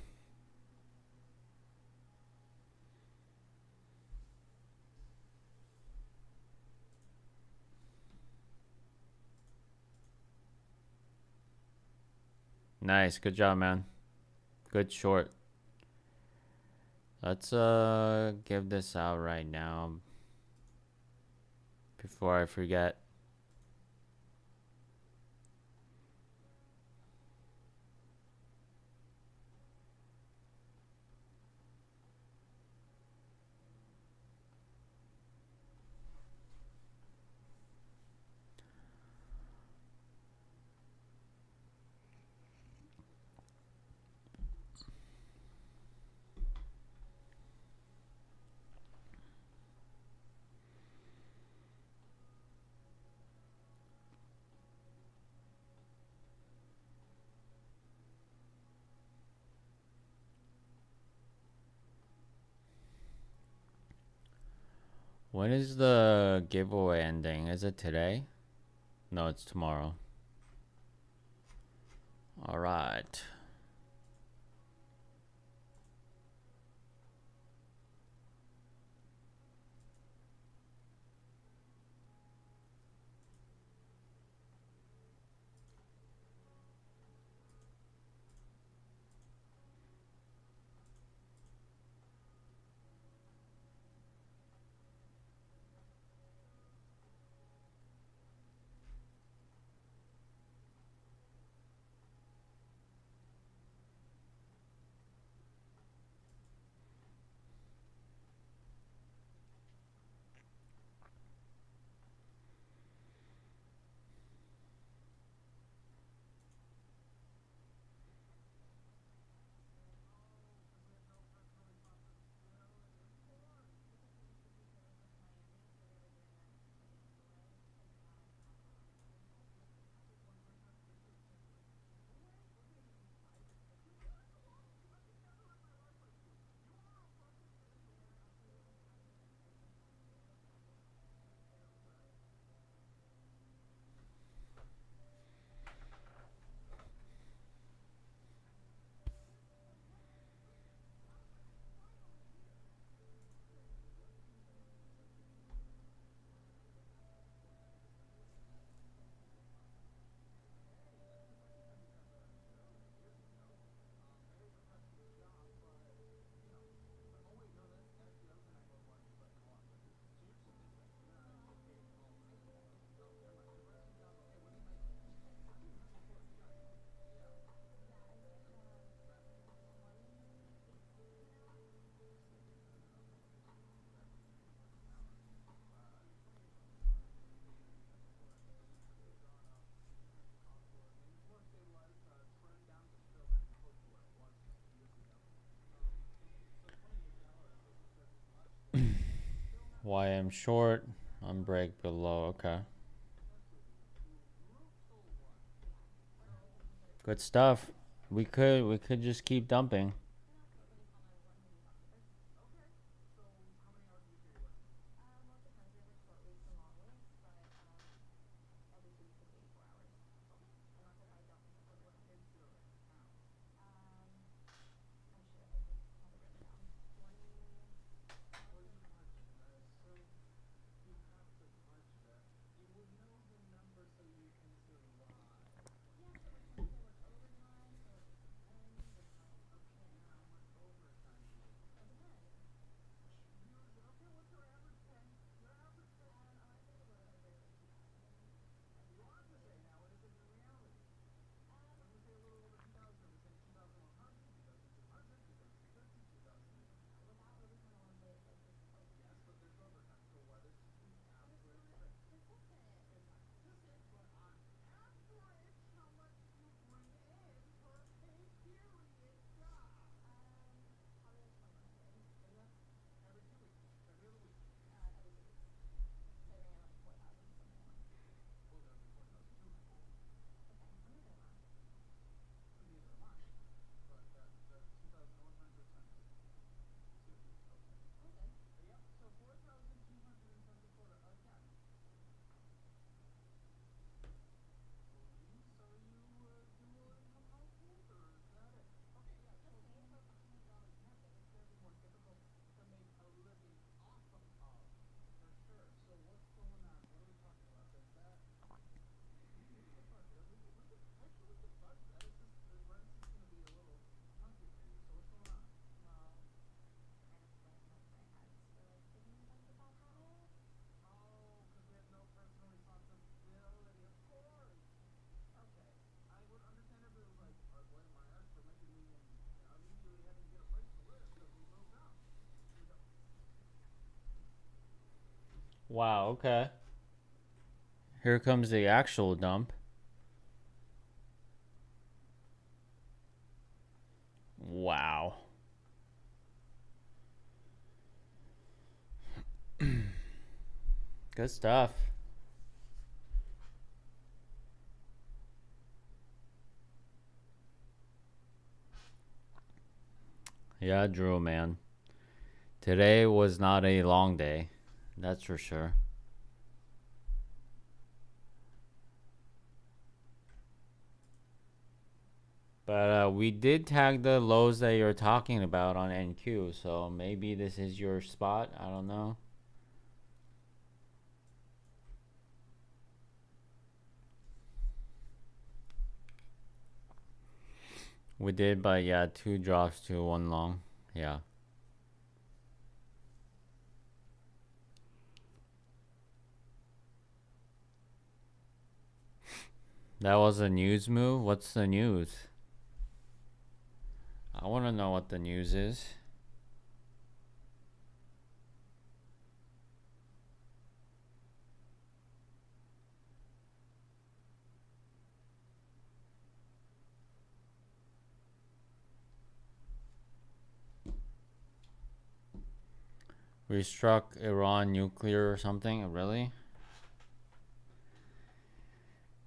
Nice. Good job, man. Good short. Let's give this out right now before I forget. When is the giveaway ending? Is it today? No, it's tomorrow. All right. Why I'm short on break below. Okay. Good stuff. We could just keep dumping. Wow, okay. Here comes the actual dump. Wow. Good stuff. Yeah, Drew, man. Today was not a long day. That's for sure. But we did tag the lows that you're talking about on NQ, so maybe this is your spot. I don't know. We did, but yeah, 2 drops to 1 long. Yeah. That was a news move? What's the news? I want to know what the news is. We struck Iran nuclear or something? Really?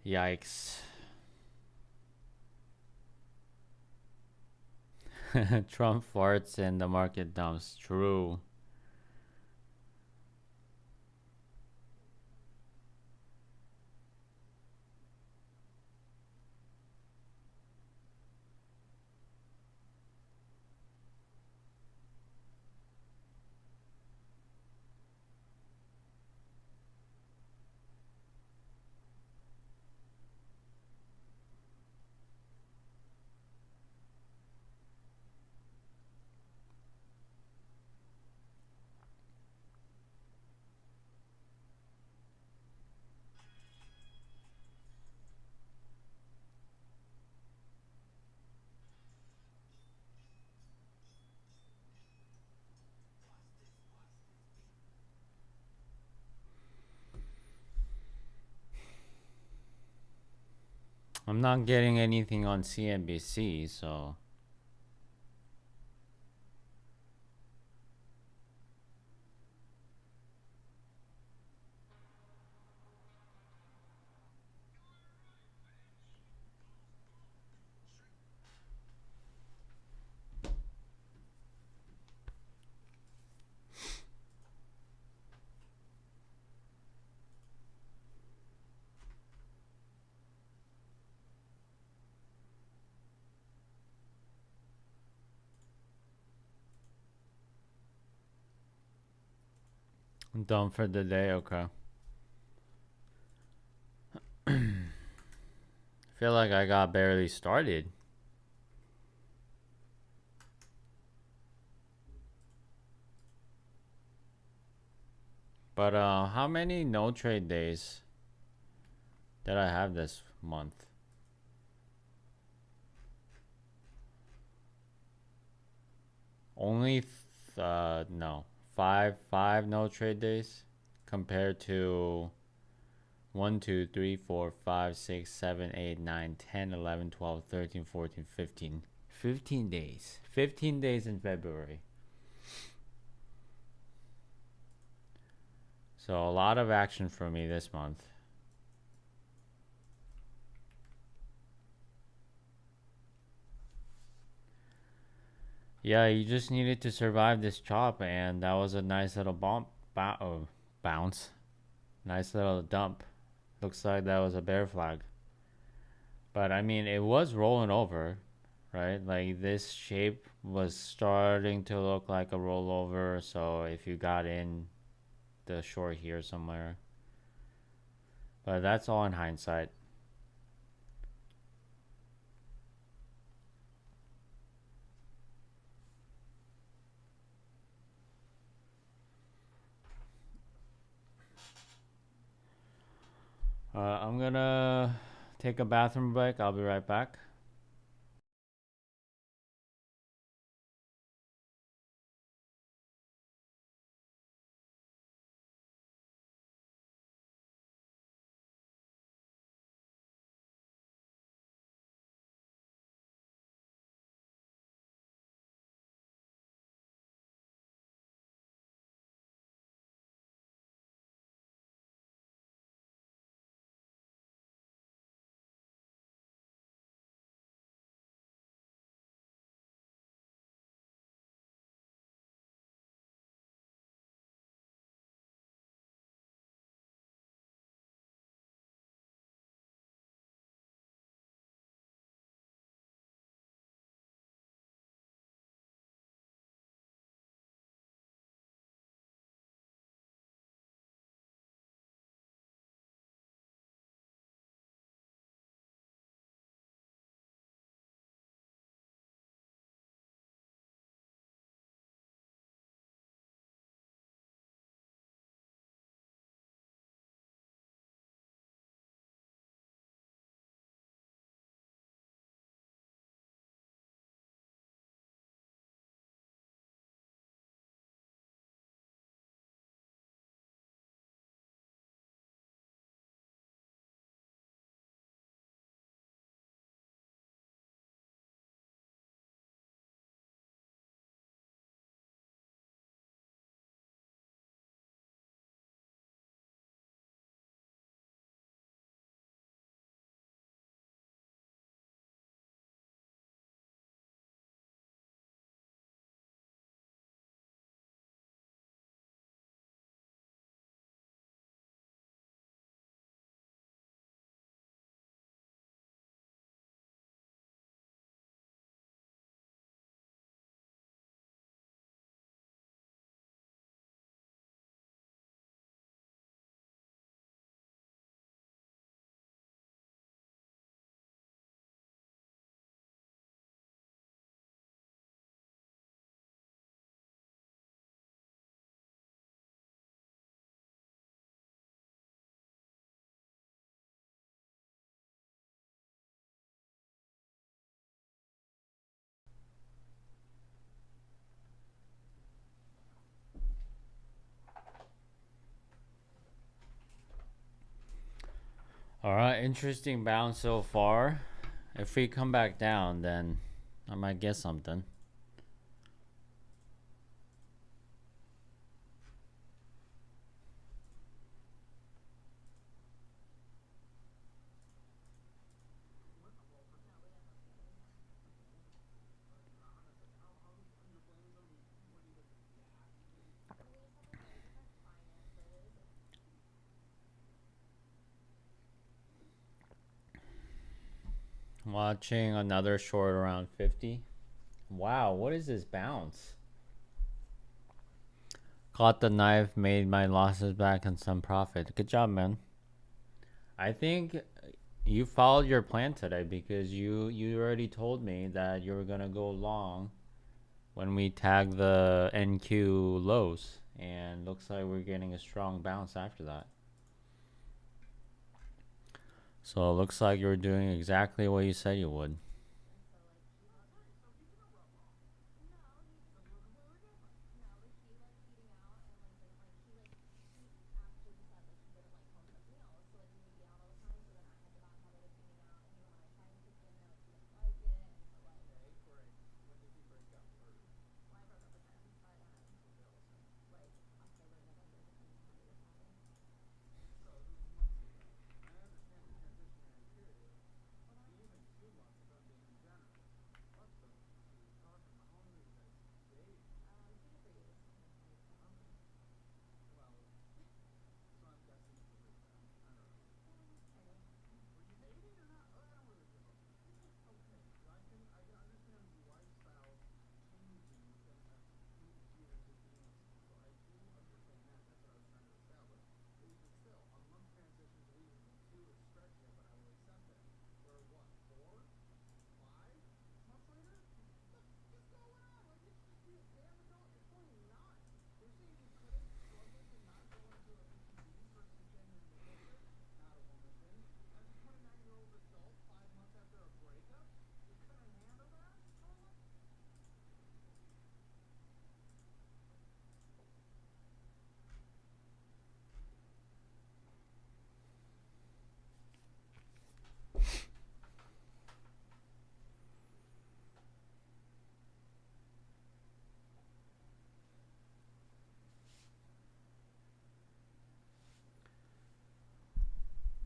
Yikes. Trump farts and the market dumps. True. I'm not getting anything on CNBC, so I'm done for the day. Okay. Feel like I got barely started. But how many no trade days did I have this month? Only no, five no trade days compared to 1, 2, 3, 4, 5, 6, 7, 8, 9, 10, 11, 12, 13, 14, 15. 15 days. 15 days in February. So a lot of action for me this month. Yeah, you just needed to survive this chop, and that was a nice little bounce. Nice little dump. Looks like that was a bear flag. But I mean, it was rolling over, right? Like this shape was starting to look like a rollover. So if you got in the short here somewhere, but that's all in hindsight. I'm gonna take a bathroom break. I'll be right back. All right, interesting bounce so far. If we come back down, then I might get something. Watching another short around 50. Wow, what is this bounce? Caught the knife, made my losses back and some profit. Good job, man. I think you followed your plan today because you already told me that you were gonna go long when we tag the NQ lows, and looks like we're getting a strong bounce after that. So it looks like you're doing exactly what you said you would.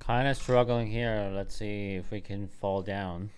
Kind of struggling here. Let's see if we can fall down.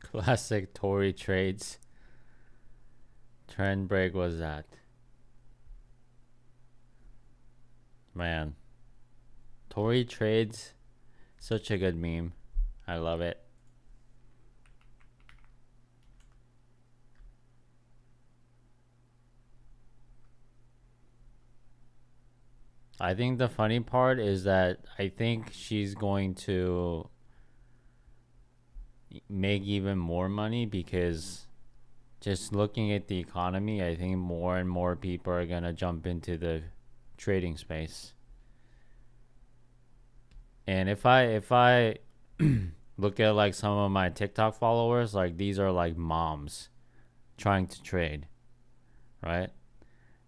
Classic Tory trades. Trend break was that. Man. Tory trades. Such a good meme. I love it. I think the funny part is that I think she's going to make even more money because just looking at the economy, I think more and more people are going to jump into the trading space. And if I look at like some of my TikTok followers, like these are like moms trying to trade, right?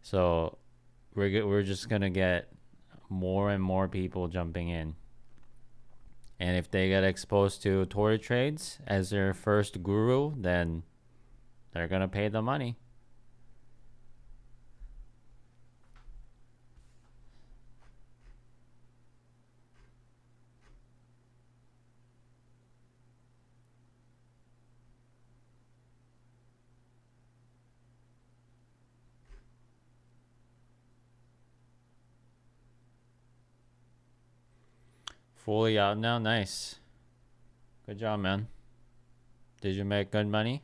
So we're just going to get more and more people jumping in. And if they get exposed to Tory trades as their first guru, then they're going to pay the money. Fully out now. Nice. Good job, man. Did you make good money?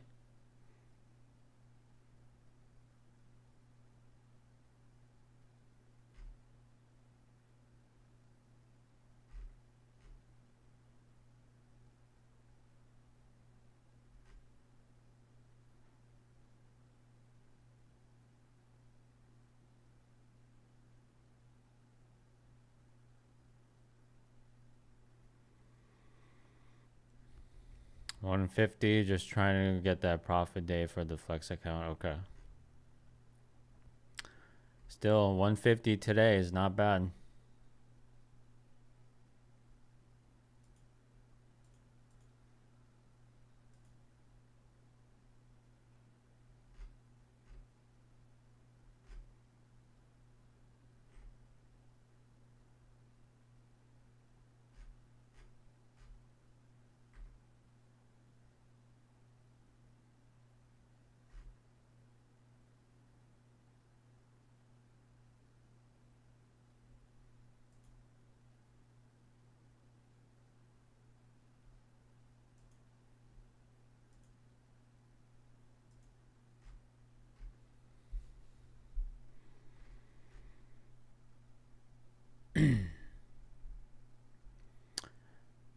$150, just trying to get that profit day for the flex account. Okay. Still, $150 today is not bad.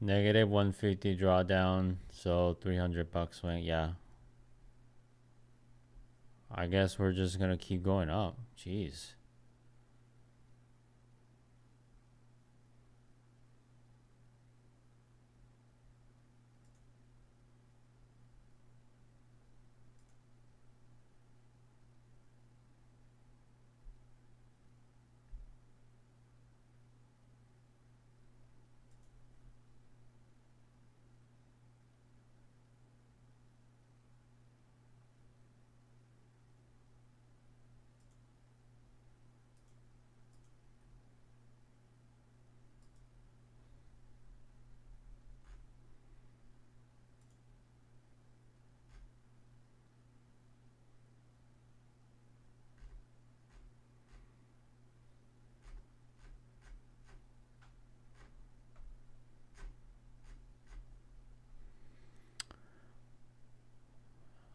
Negative 150 drawdown, so $300 swing. Yeah. I guess we're just gonna keep going up. Jeez.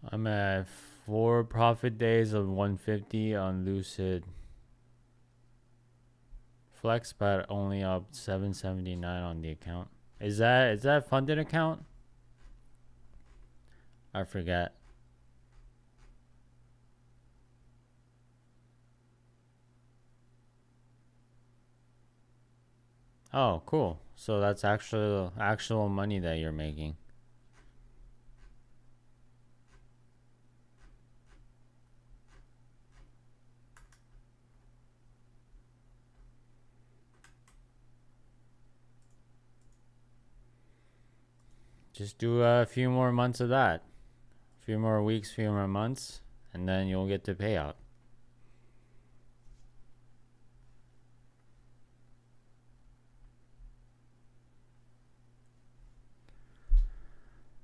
I'm at 4 profit days of 150 on Lucid Flex, but only up 779 on the account. Is that funded account? I forget. Oh, cool. So that's actual money that you're making. Just do a few more months of that. A few more weeks, few more months, and then you'll get the payout.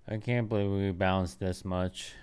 I can't believe we bounced this much.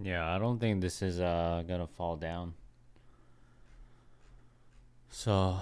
Yeah, I don't think this is gonna fall down. So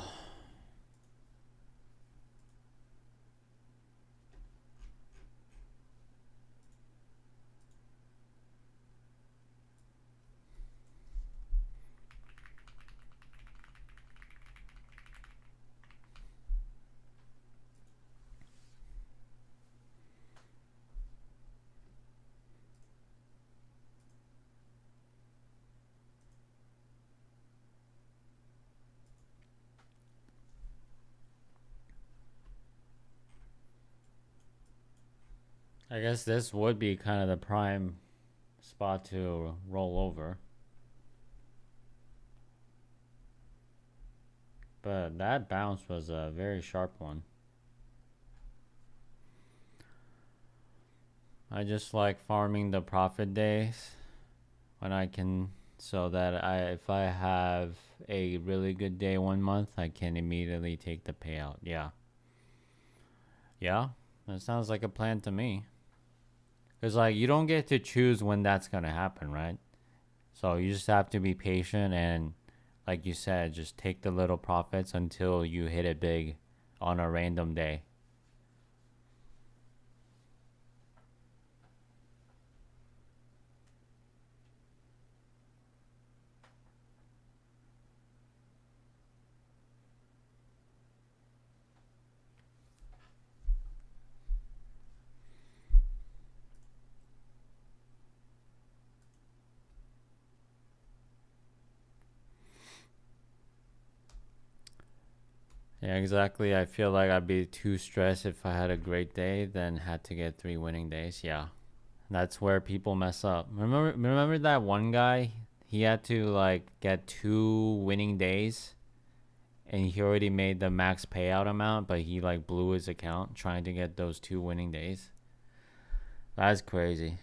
I guess this would be kind of the prime spot to roll over. But that bounce was a very sharp one. I just like farming the profit days when I can, so that if I have a really good day one month, I can immediately take the payout. Yeah. Yeah, that sounds like a plan to me. Because, like, you don't get to choose when that's going to happen, right? So you just have to be patient and, like you said, just take the little profits until you hit it big on a random day. Yeah, exactly. I feel like I'd be too stressed if I had a great day, then had to get 3 winning days. Yeah, that's where people mess up. Remember that one guy? He had to like get 2 winning days, and he already made the max payout amount, but he like blew his account trying to get those 2 winning days. That's crazy.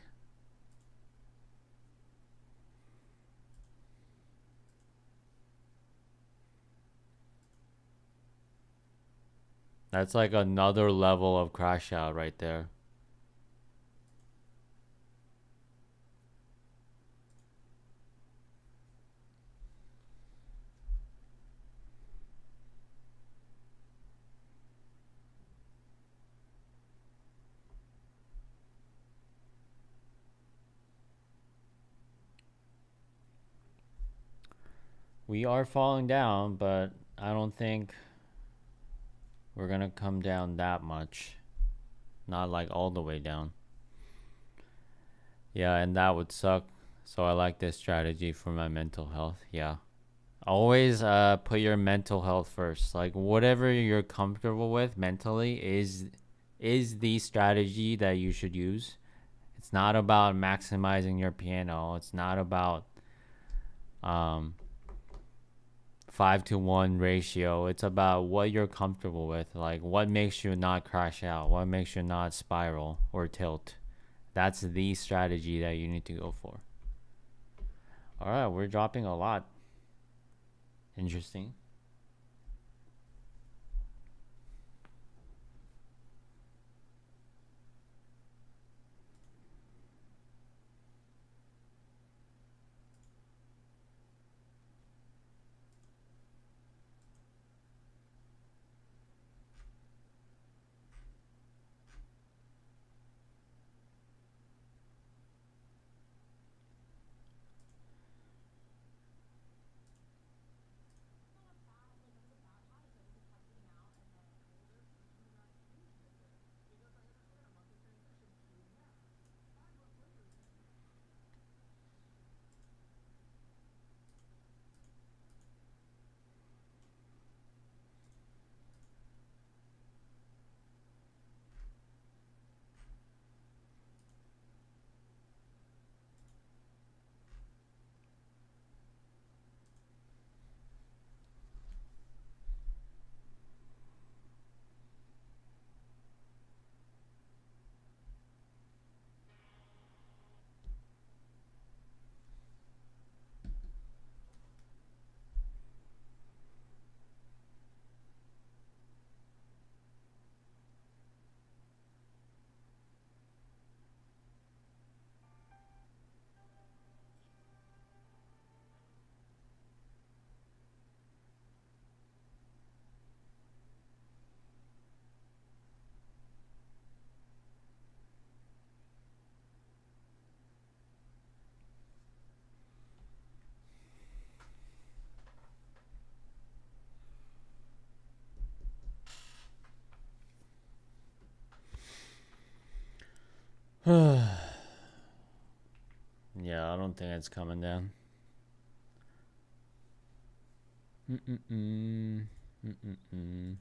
That's like another level of crash out right there. We are falling down, but I don't think we're gonna come down that much. Not like all the way down. Yeah, and that would suck. So I like this strategy for my mental health. Yeah. Always put your mental health first. Like whatever you're comfortable with mentally is the strategy that you should use. It's not about maximizing your piano. It's not about um 5-to-1 ratio. It's about what you're comfortable with. Like what makes you not crash out, what makes you not spiral or tilt. That's the strategy that you need to go for. All right, we're dropping a lot. Interesting. don't think it's coming down. Mm-mm-mm. Mm-mm-mm.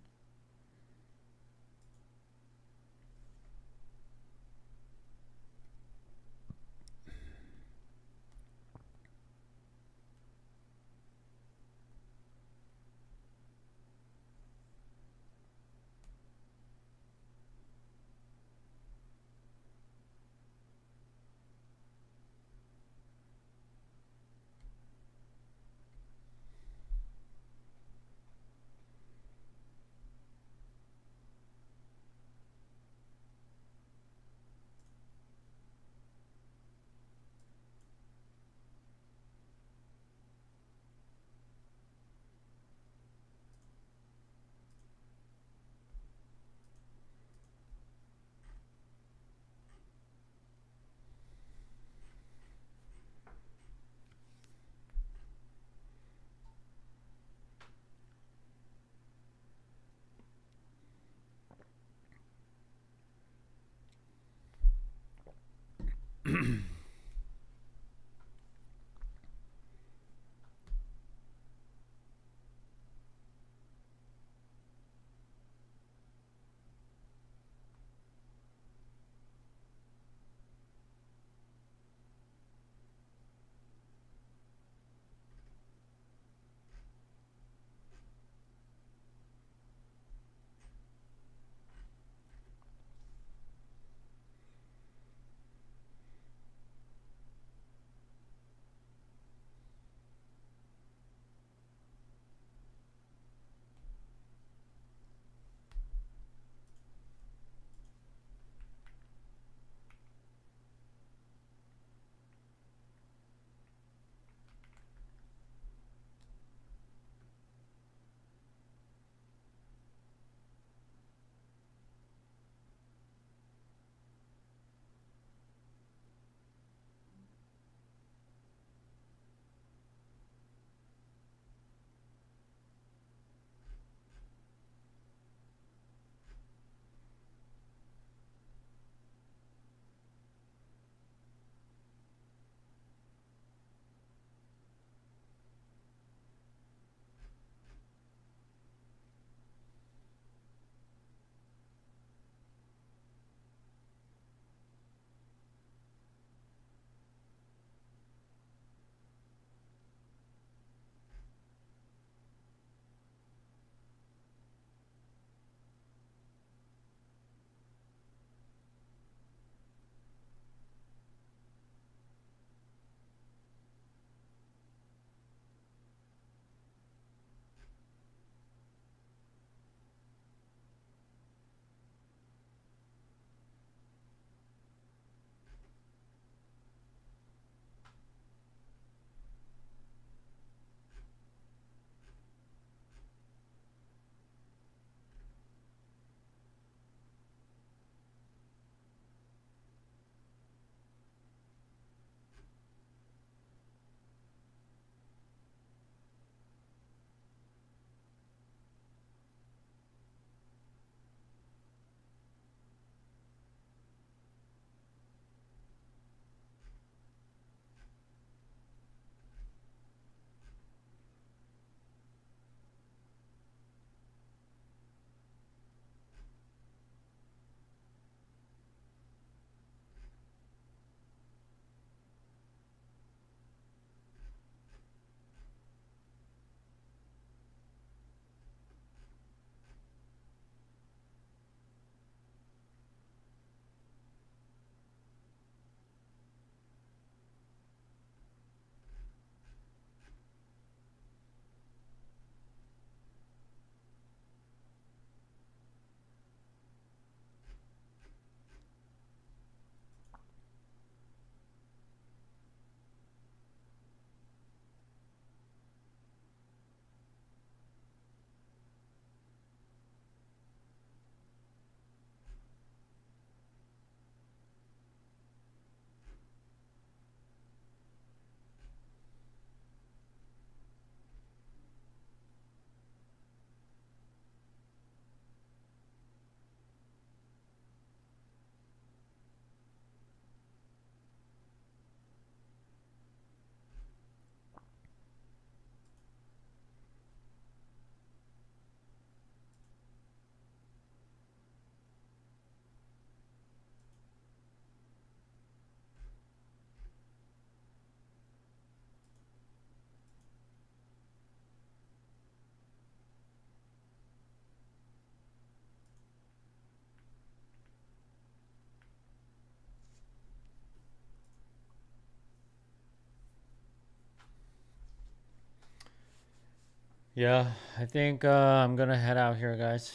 Yeah, I think I'm gonna head out here, guys.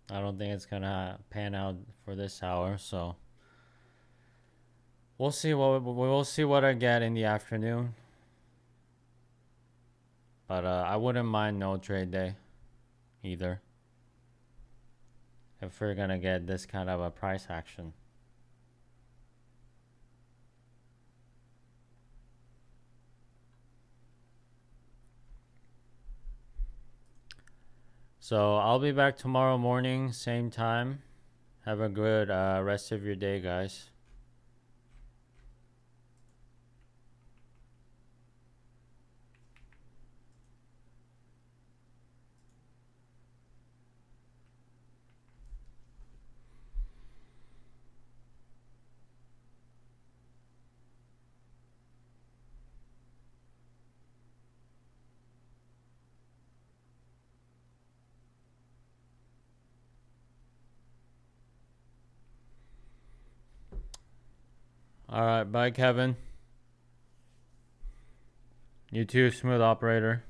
I don't think it's gonna pan out for this hour, so we'll see what I get in the afternoon. But I wouldn't mind no trade day either if we're gonna get this kind of a price action. So I'll be back tomorrow morning, same time. Have a good rest of your day, guys. All right, bye, Kevin. You too, smooth operator.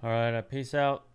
All right, peace out.